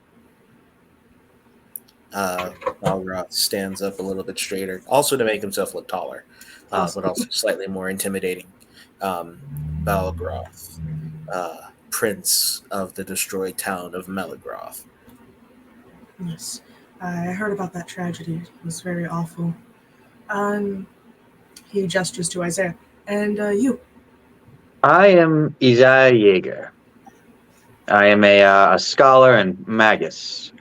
Balgroth stands up a little bit straighter, also to make himself look taller, Awesome. but also slightly more intimidating. Balgroth, Prince of the destroyed town of Meligroth. Yes, I heard about that tragedy. It was very awful. He gestures to Isaiah. And you? I am Isaiah Yeager. I am a scholar and magus.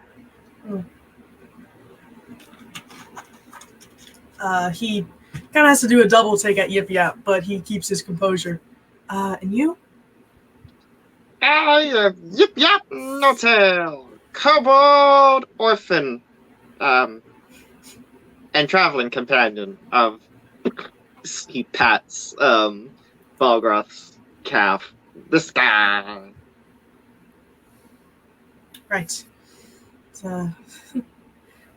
He kind of has to do a double take at Yip Yap, but he keeps his composure. And you? I Yip Yap No Tail, kobold orphan, and traveling companion of. He pats Balgroth's calf. This guy. Right. It's a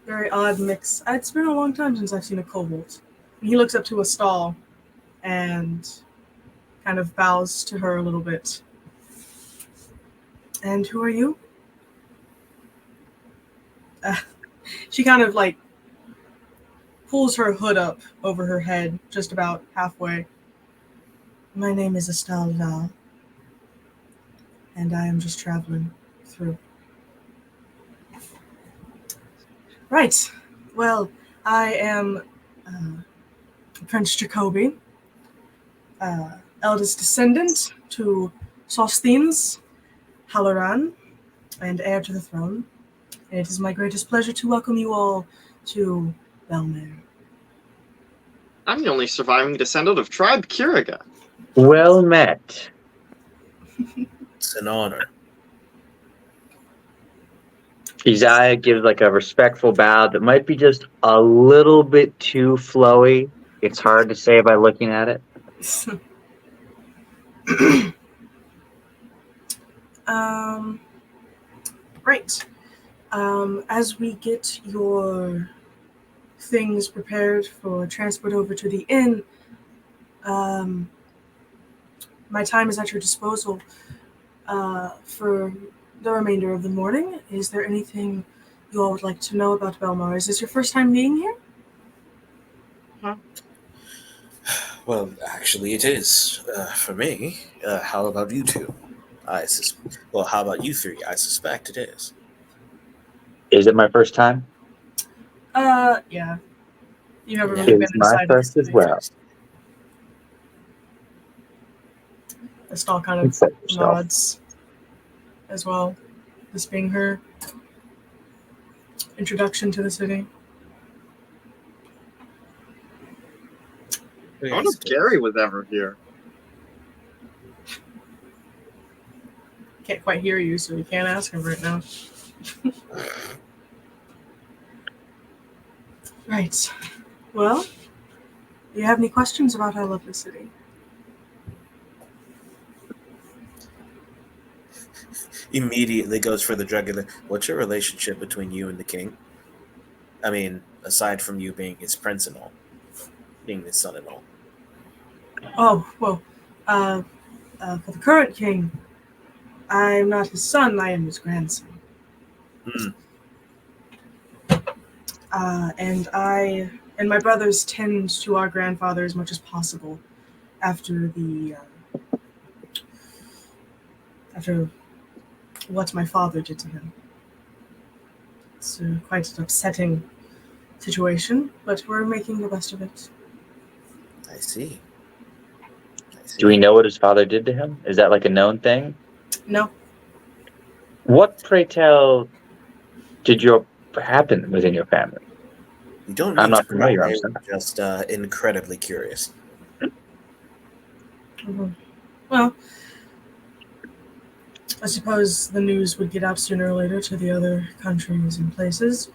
very odd mix. It's been a long time since I've seen a kobold. And he looks up to a stall and kind of bows to her a little bit. And who are you? She kind of like pulls her hood up over her head, just about halfway. My name is Estelle Val, and I am just traveling through. Right. Well, I am Prince Jacoby, eldest descendant to Sosthenes Halloran, and heir to the throne. And it is my greatest pleasure to welcome you all to Bellmare. I'm the only surviving descendant of Tribe Kiriga. Well met. It's an honor. Isaiah gives like a respectful bow that might be just a little bit too flowy. It's hard to say by looking at it. Right. As we get your things prepared for transport over to the inn. My time is at your disposal for the remainder of the morning. Is there anything you all would like to know about Bellmare? Is this your first time being here? Well, actually, it is for me. How about you two? Well, how about you three? I suspect it is. Is it my first time? Yeah. You've never Yeah. really It been is my inside of the first as city. well. Estelle kind of Accept yourself. nods as well. This being her introduction to the city. I wonder if Gary was ever here. Can't quite hear you, so you can't ask him right now. Right. Well, do you have any questions about our lovely city? Immediately goes for the jugular. What's your relationship between you and the king? I mean, aside from you being his prince and all, being his son and all. Oh, well, for the current king, I'm not his son, I am his grandson. Hmm. And I and my brothers tend to our grandfather as much as possible after after what my father did to him. It's quite an upsetting situation, but we're making the best of it. I see. Do we know what his father did to him? Is that like a known thing? No, What, pray tell, did your happen within your family? You don't I'm need to not familiar, pry. I'm I'm sorry. just incredibly curious. well, I suppose the news would get out sooner or later to the other countries and places.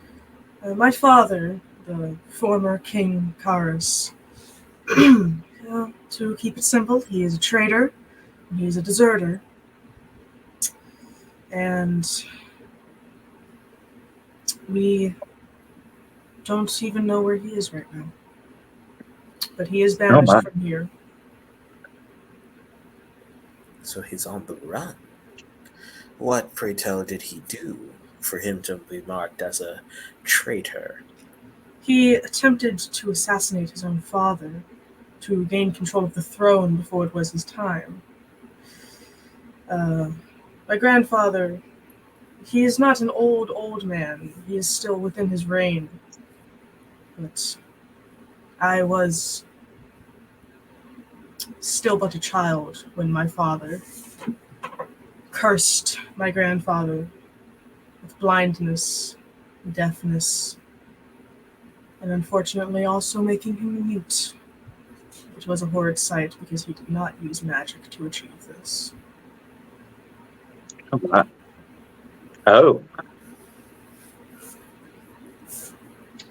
My father, the former King Karis, to keep it simple, he is a traitor, he's a deserter, and we don't even know where he is right now. But he is Oh banished my. from here. So he's on the run. What, pray tell, did he do for him to be marked as a traitor? He attempted to assassinate his own father to gain control of the throne before it was his time. My grandfather, he is not an old man. He is still within his reign. But I was still but a child when my father cursed my grandfather with blindness, deafness, and unfortunately also making him mute. It was a horrid sight because he did not use magic to achieve this. Oh my. Oh.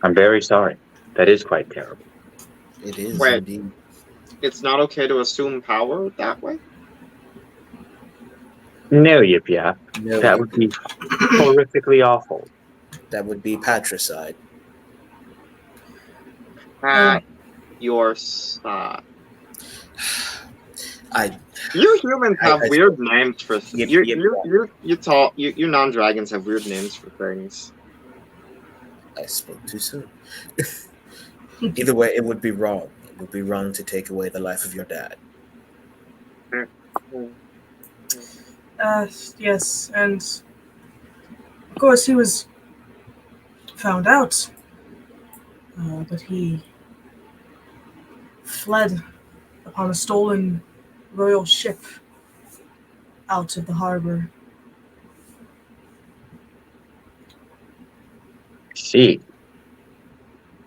I'm very sorry. That is quite terrible. It is Wait. indeed. It's not okay to assume power that way? No, Yip Yap. No, That would be horrifically awful. that would be patricide. At your side. I You humans have I- weird names for Yep, you non-dragons have weird names for things. I spoke too soon. Either way, it would be wrong. It would be wrong to take away the life of your dad. Yes, and of course he was found out, but he fled upon a stolen royal ship out of the harbor. See.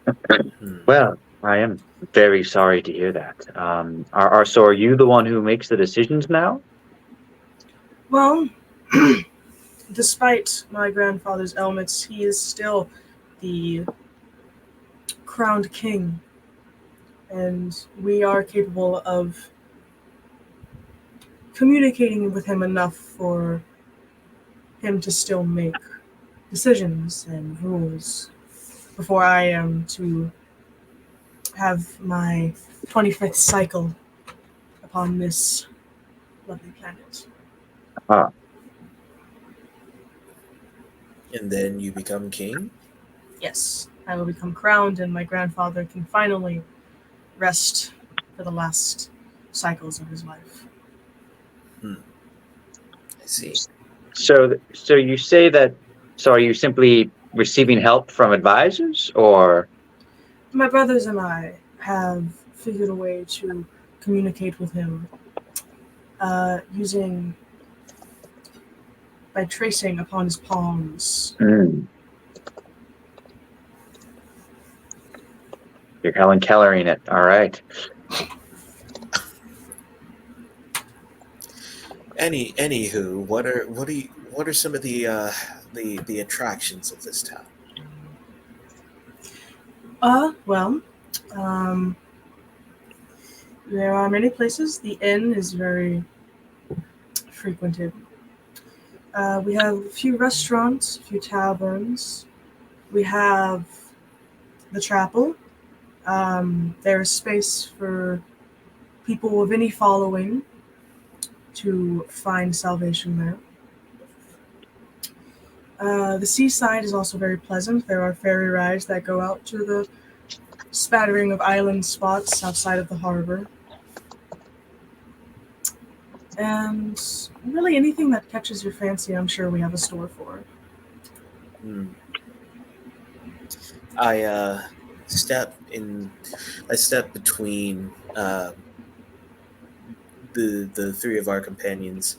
Hmm. Well, I am very sorry to hear that. So are you the one who makes the decisions now? Well, despite my grandfather's ailments, he is still the crowned king, and we are capable of communicating with him enough for him to still make decisions and rules. before I am to have my 25th cycle upon this lovely planet. Ah, And then you become king? Yes, I will become crowned, and my grandfather can finally rest for the last cycles of his life. Hmm. I see. so you say that. So are you simply receiving help from advisors, or My brothers and I have figured a way to communicate with him using by tracing upon his palms. Hmm, you're Helen Kellering it? All right. Anywho, what are some of the attractions of this town? Well, um, there are many places. The inn is very frequented. We have a few restaurants, a few taverns. We have the chapel. There's space for people of any following to find salvation there. The seaside is also very pleasant. There are ferry rides that go out to the spattering of island spots outside of the harbor. And really anything that catches your fancy, I'm sure we have a store for. Hmm. I step in. I step between the three of our companions,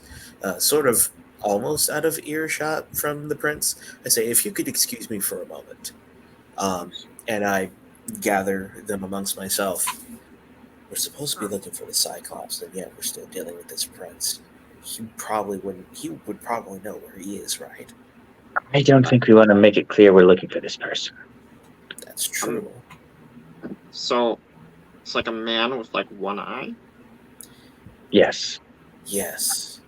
sort of almost out of earshot from the prince. I say, if you could excuse me for a moment, and I gather them amongst myself. We're supposed to be looking for the Cyclops, and yet we're still dealing with this prince. He probably wouldn't. He would probably know where he is, right? I don't think we want to make it clear we're looking for this person. That's true. So it's like a man with like one eye. Yes. Yes.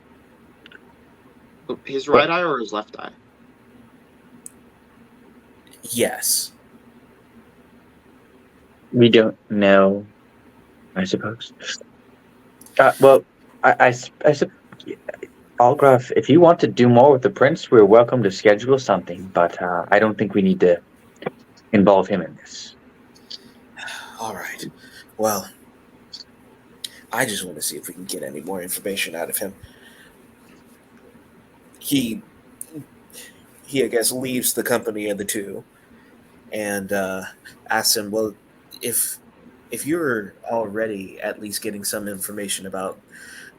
His right eye or his left eye? Yes. We don't know, I suppose. Well, I Algraf, if you want to do more with the prince, we're welcome to schedule something, but I don't think we need to involve him in this. All right. Well, I just want to see if we can get any more information out of him. He I guess leaves the company of the two and asks him, well, if you're already at least getting some information about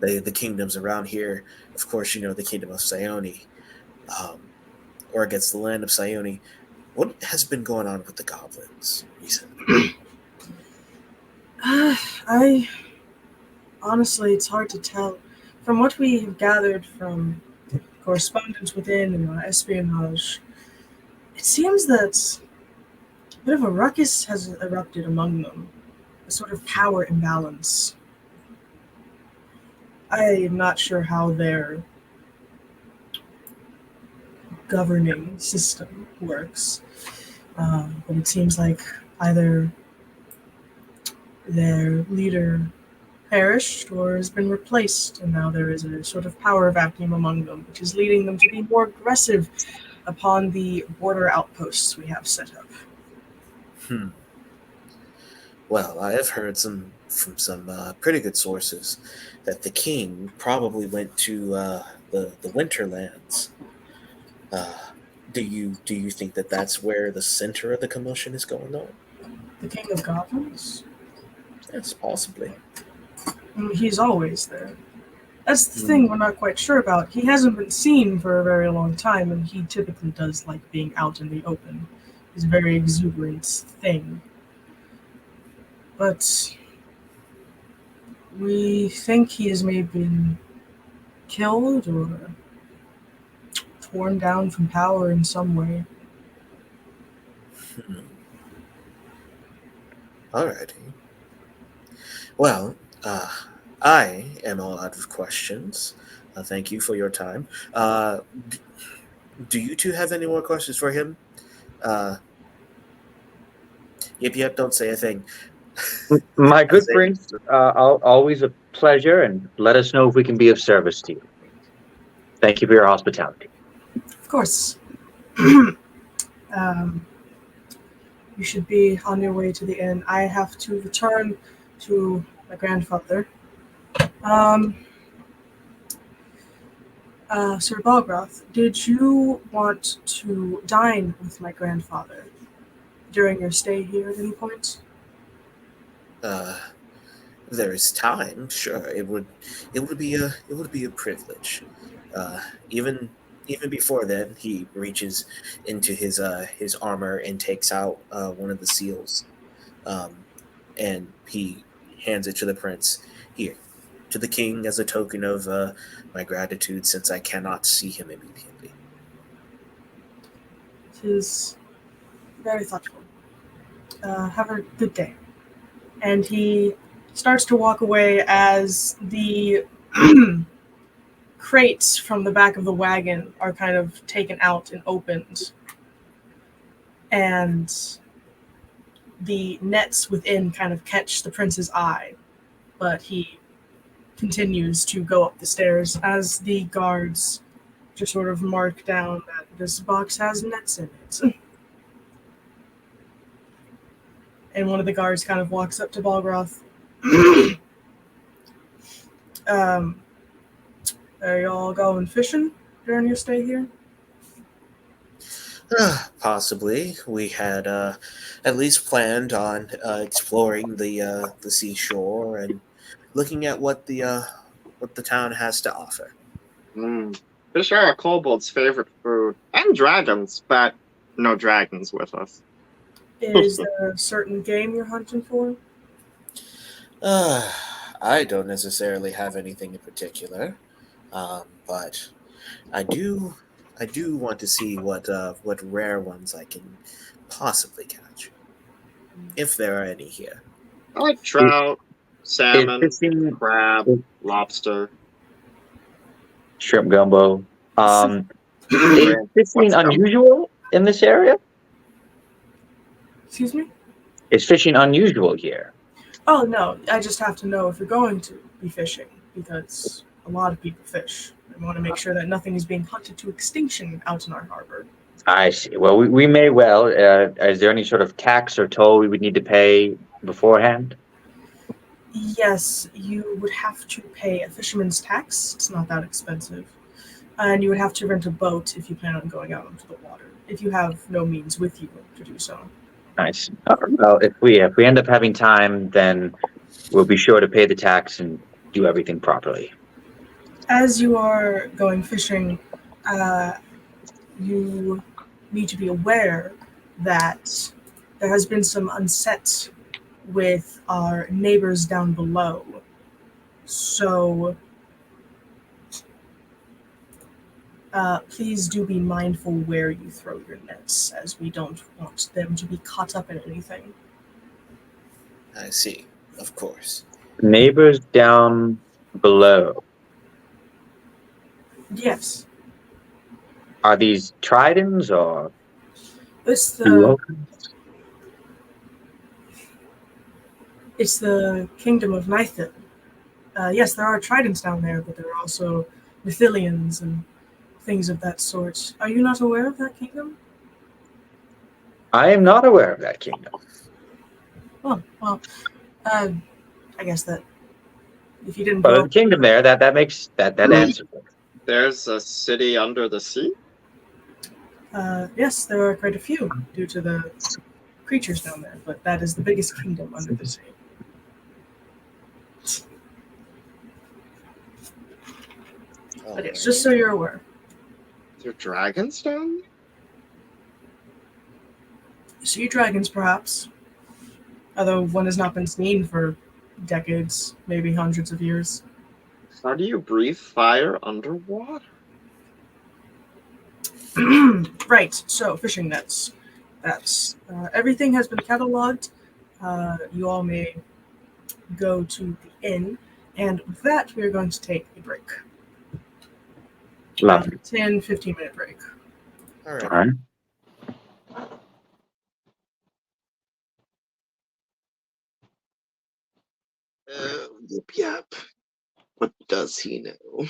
the kingdoms around here, of course you know the kingdom of Sione, um, or against the land of Sione. What has been going on with the goblins recently? I honestly, it's hard to tell. From what we have gathered from correspondence within and espionage, it seems that a bit of a ruckus has erupted among them, a sort of power imbalance. I am not sure how their governing system works, but it seems like either their leader perished or has been replaced, and now there is a sort of power vacuum among them, which is leading them to be more aggressive upon the border outposts we have set up. Hmm. Well, I have heard from some pretty good sources that the king probably went to the Winterlands. Uh, do you think that that's where the center of the commotion is going on? The King of Goblins? Yes, possibly. He's always there. That's the Hmm. thing we're not quite sure about. He hasn't been seen for a very long time, and he typically does like being out in the open. He's a very exuberant thing. But we think he has maybe been killed or torn down from power in some way. Hmm. Alrighty. Well, I am all out of questions. Thank you for your time. Do you two have any more questions for him? Uh, Yep, yep. Don't say a thing. My good That's it. prince, always a pleasure, and let us know if we can be of service to you. Thank you for your hospitality. Of course. um, you should be on your way to the inn. I have to return to my grandfather. Um, Sir Balgroth, did you want to dine with my grandfather during your stay here at any point? Uh, there is time. Sure, it would be a privilege. Uh, even even before then, he reaches into his armor and takes out one of the seals, um, and he hands it to the prince. Here, to the king as a token of my gratitude, since I cannot see him immediately. It is very thoughtful. Have a good day. And he starts to walk away as the crates from the back of the wagon are kind of taken out and opened. And the nets within kind of catch the prince's eye, but he continues to go up the stairs as the guards just sort of mark down that this box has nets in it. And one of the guards kind of walks up to Balgroth. um, are y'all going fishing during your stay here? Possibly, we had at least planned on exploring the seashore and looking at what the town has to offer. Mm. Fish are a kobold's favorite food. And dragons, but no dragons with us. Is there a certain game you're hunting for? Uh, I don't necessarily have anything in particular, but I do want to see what rare ones I can possibly catch, if there are any here. I like Is, trout, is salmon, fishing, crab, lobster. shrimp gumbo, is Shrimp. fishing What's gumbo? unusual in this area? Excuse me? Is fishing unusual here? Oh, no. I just have to know if you're going to be fishing, because a lot of people fish. I want to make sure that nothing is being hunted to extinction out in our harbor. I see. Well, we may well. Is there any sort of tax or toll we would need to pay beforehand? Yes, you would have to pay a fisherman's tax. It's not that expensive. And you would have to rent a boat if you plan on going out into the water, if you have no means with you to do so. Nice. Well, if we end up having time, then we'll be sure to pay the tax and do everything properly. As you are going fishing, uh, you need to be aware that there has been some unset with our neighbors down below. So please do be mindful where you throw your nets, as we don't want them to be caught up in anything. I see, of course. Neighbors down below. Yes, Are these tridents or it's the locals? it's the kingdom of Nithid. Yes, there are tridents down there, but there are also Nithilians and things of that sort. Are you not aware of that kingdom? I am not aware of that kingdom. Oh, well, I guess that if you didn't But grow there's a kingdom there. That makes that answers it. There's a city under the sea? yes, there are quite a few due to the creatures down there, but that is the biggest kingdom under the sea. But yes, just so you're aware. Are there dragons down there? Sea dragons, perhaps. Although one has not been seen for decades, maybe hundreds of years. How do you breathe fire underwater? Right, so fishing nets. That's everything has been cataloged. You all may go to the inn, and with that, we are going to take a break. Lovely. 10-15 minute break. All right. All right. Yep. What does he know?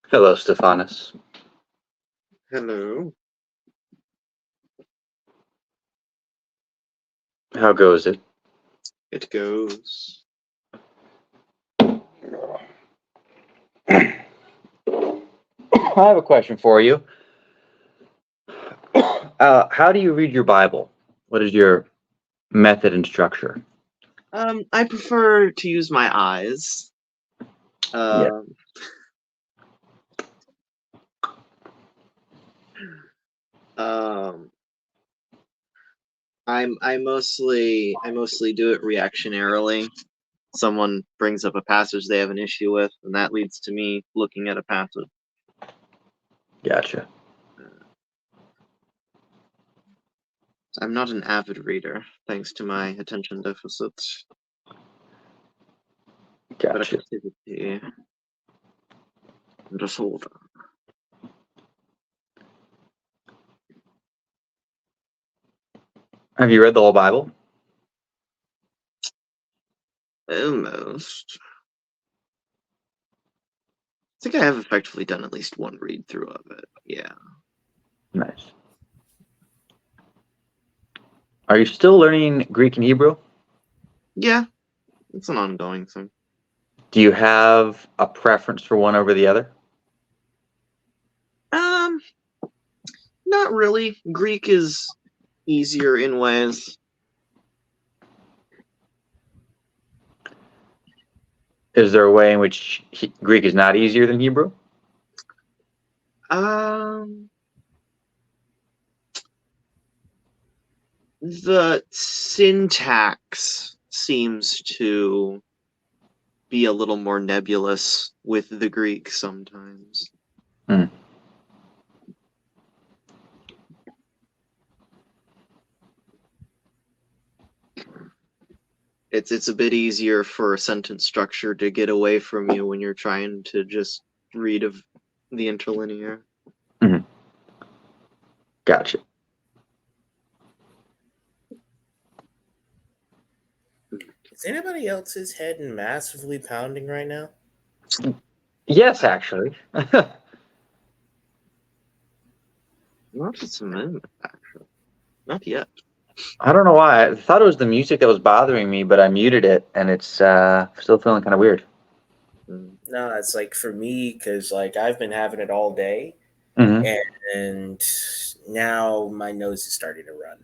Hello, Stephanus. Hello. How goes it? It goes. I have a question for you. How do you read your Bible? What is your method and structure? I prefer to use my eyes. Yeah. Um, I mostly do it reactionarily. Someone brings up a passage they have an issue with, and that leads to me looking at a passage. Gotcha. I'm not an avid reader, thanks to my attention deficit. Gotcha. Hyperactivity disorder. Have you read the whole Bible? Almost. I think I have effectively done at least one read through of it. Yeah. Nice. Are you still learning Greek and Hebrew? Yeah, it's an ongoing thing. Do you have a preference for one over the other? Not really. Greek is easier in ways. Is there a way in which Greek is not easier than Hebrew? The syntax seems to be a little more nebulous with the Greek sometimes. It's a bit easier for a sentence structure to get away from you when you're trying to just read of the interlinear. Gotcha. Is anybody else's head massively pounding right now? Yes, actually. Not at the moment, actually. Not yet. I don't know why. I thought it was the music that was bothering me, but I muted it, and it's still feeling kind of weird. No, it's like for me because like I've been having it all day, Mm-hmm. and now my nose is starting to run.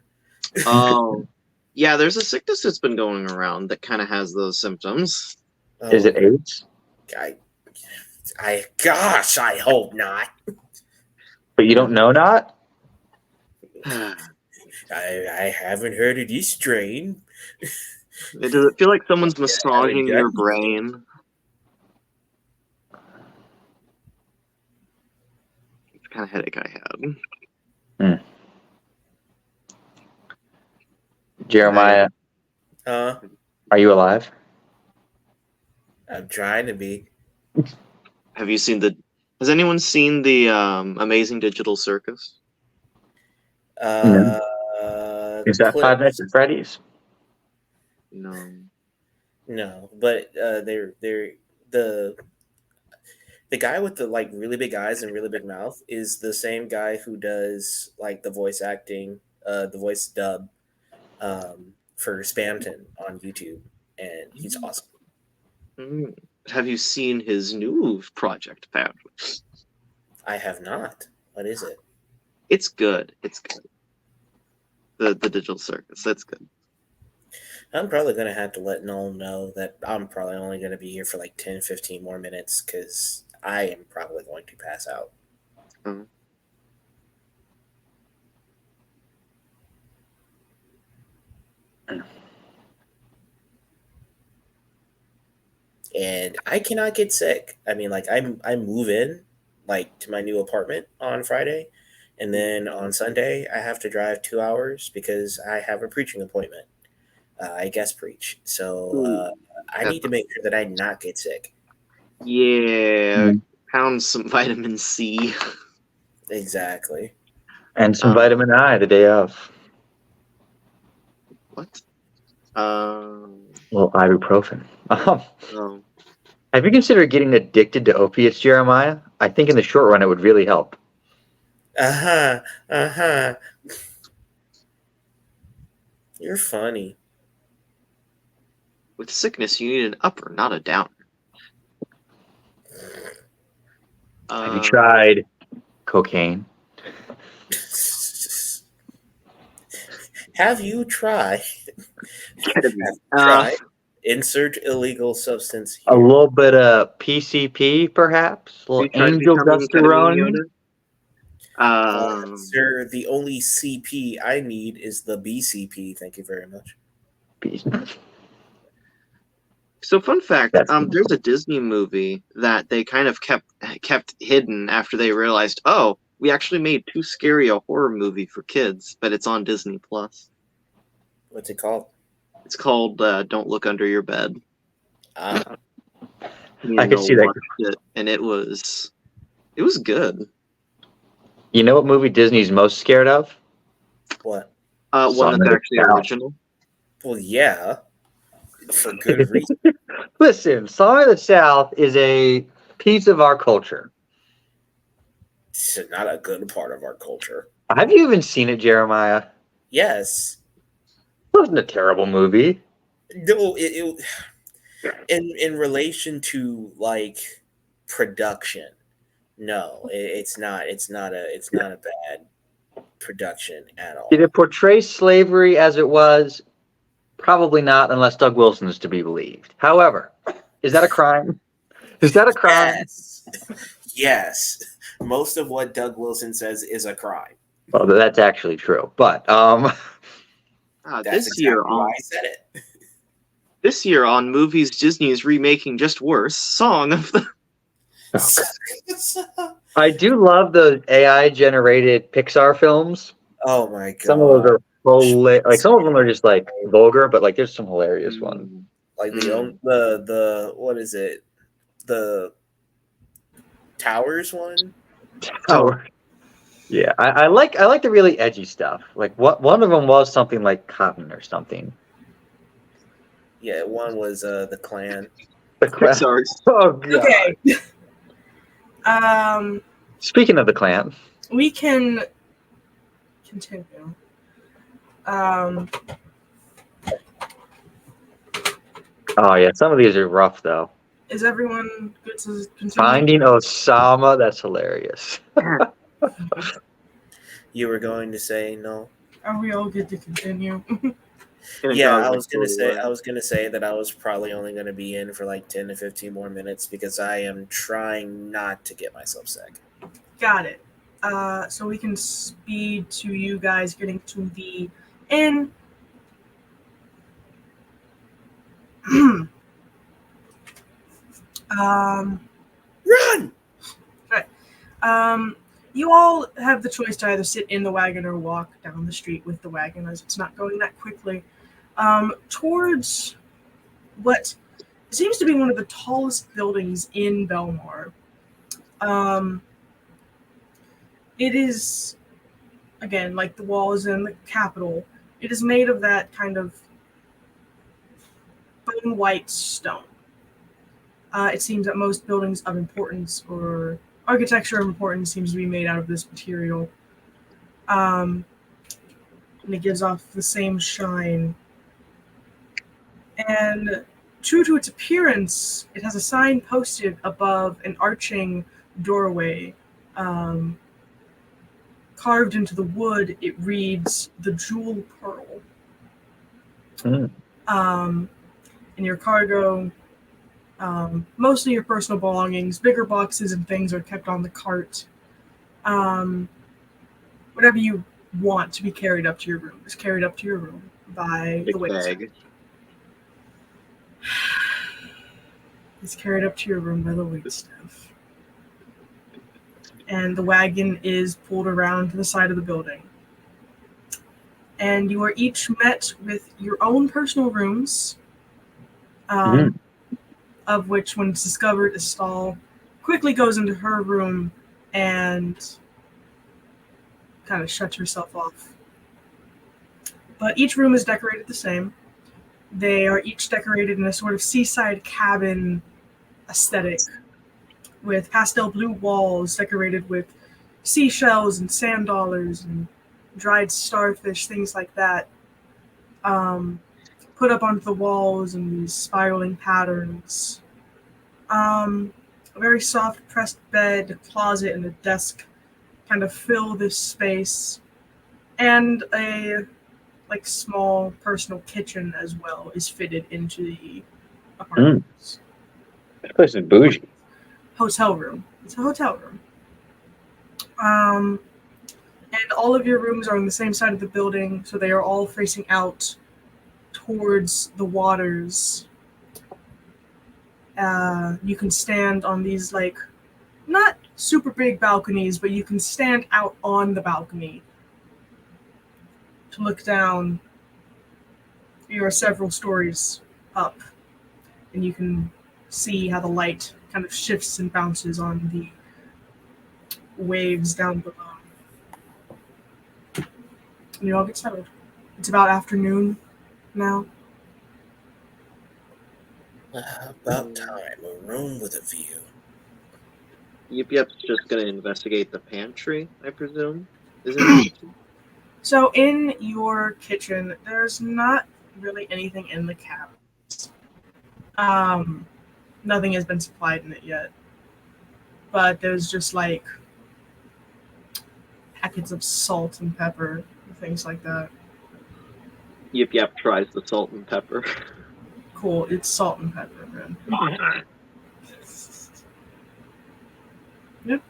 Oh, yeah. There's a sickness that's been going around that kind of has those symptoms. Is it AIDS? Gosh, I hope not. But you don't know not? I haven't heard of this strain. Does it feel like someone's Yeah, massaging yeah. your brain? It's the kind of headache I had. Jeremiah, Huh? are you alive? I'm trying to be. Have you seen the? Has anyone seen the Amazing Digital Circus? Is that Clip. Five Nights at Freddy's? No. No, but they're the guy with the like really big eyes and really big mouth is the same guy who does like the voice acting, the voice dub for Spamton on YouTube, and he's awesome. Have you seen his new project, Pat? I have not. What is it? It's good. It's good. The Digital Circus. That's good. I'm probably going to have to let Noel know that I'm probably only going to be here for like 10, 15 more minutes because I am probably going to pass out. Oh. And I cannot get sick. I mean, like I move in like to my new apartment on Friday, and then on Sunday I have to drive 2 hours because I have a preaching appointment. I guest preach, so I need to make sure that I not get sick. Yeah. Pound some vitamin C. Exactly. And some vitamin I the day of. What? Well, ibuprofen. Oh. Have you considered getting addicted to opiates, Jeremiah? I think in the short run it would really help. You're funny. With sickness, you need an upper, not a downer. Have you tried cocaine? Have you tried? Insert illegal substance here. A little bit of PCP, perhaps? A little angel testosterone? Sir, the only CP I need is the BCP. Thank you very much. So, fun fact: there's a Disney movie that they kind of kept hidden after they realized, oh, we actually made too scary a horror movie for kids, but it's on Disney Plus. What's it called? It's called "Don't Look Under Your Bed." I could see that, and it was good. You know what movie Disney's most scared of? What? One that's actually original. Well, yeah, for good reason. Listen, Song of the South is a piece of our culture. It's not a good part of our culture. Have you even seen it, Jeremiah? Yes. It wasn't a terrible movie. No, it in relation to like production. No, it's not. It's not a bad production at all. Did it portray slavery as it was? Probably not, unless Doug Wilson is to be believed. However, is that a crime? Is that a crime? Yes. Yes. Most of what Doug Wilson says is a crime. Well, that's actually true. But that's exactly why I said it. This year on movies Disney is remaking just worse, Song of the... I do love the AI-generated Pixar films. Oh my god! Some of those are like some of them are just like vulgar, but like there's some hilarious ones. Like the what is it? The Towers one. Tower. Yeah, I like the really edgy stuff. Like one of them was something like cotton or something. Yeah, one was the clan. The clan. Sorry. Oh god. Okay. Speaking of the clan, We can continue. oh yeah, some of these are rough though. Is everyone good to continue? Finding Osama, that's hilarious. You were going to say no? Are we all good to continue? Yeah, I was gonna say that I was probably only gonna be in for like 10 to 15 more minutes because I am trying not to get myself sick. Got it. So we can speed to you guys getting to the inn. Run! You all have the choice to either sit in the wagon or walk down the street with the wagon, as it's not going that quickly. Towards what seems to be one of the tallest buildings in Bellmare. It is, again, like the walls in the Capitol. It is made of that kind of bone white stone. It seems that most buildings of importance or architecture of importance seems to be made out of this material. And it gives off the same shine. And true to its appearance, it has a sign posted above an arching doorway. Carved into the wood, it reads, "The Jewel Pearl." In your cargo, mostly your personal belongings, bigger boxes and things are kept on the cart. Whatever you want to be carried up to your room is carried up to your room by the waitstaff. It's carried up to your room by the waitstaff. And the wagon is pulled around to the side of the building. And you are each met with your own personal rooms, of which, when it's discovered, Estelle quickly goes into her room and kind of shuts herself off. But each room is decorated the same. They are each decorated in a sort of seaside cabin aesthetic, with pastel blue walls decorated with seashells and sand dollars and dried starfish, things like that, put up onto the walls in these spiraling patterns. A very soft pressed bed, a closet, and a desk kind of fill this space, and a small personal kitchen as well is fitted into the apartments. This place is bougie. Hotel room. It's a hotel room. And all of your rooms are on the same side of the building, so they are all facing out towards the waters. You can stand on these, not super big balconies, but you can stand out on the balcony to look down. You are several stories up, and you can see how the light kind of shifts and bounces on the waves down below. And you all get settled. It's about afternoon now. About time. A room with a view. Yip's just gonna investigate the pantry, I presume. Isn't it? So in your kitchen, there's not really anything in the cabinets. Nothing has been supplied in it yet. But there's just packets of salt and pepper and things like that. Yip tries the salt and pepper. Cool, it's salt and pepper, man. Yep.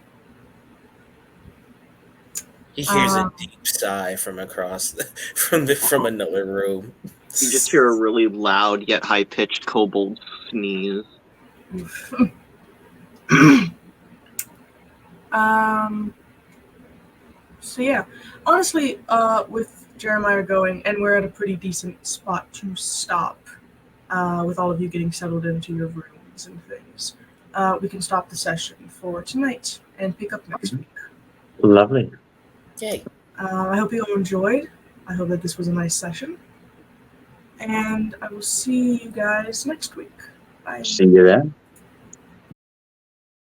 He hears a deep sigh from across from another room. You just hear a really loud yet high-pitched kobold sneeze. So yeah, honestly, with Jeremiah going, and we're at a pretty decent spot to stop, with all of you getting settled into your rooms and things, we can stop the session for tonight and pick up next week. Lovely. Yay. I hope you all enjoyed. I hope that this was a nice session. And I will see you guys next week. Bye. See you then.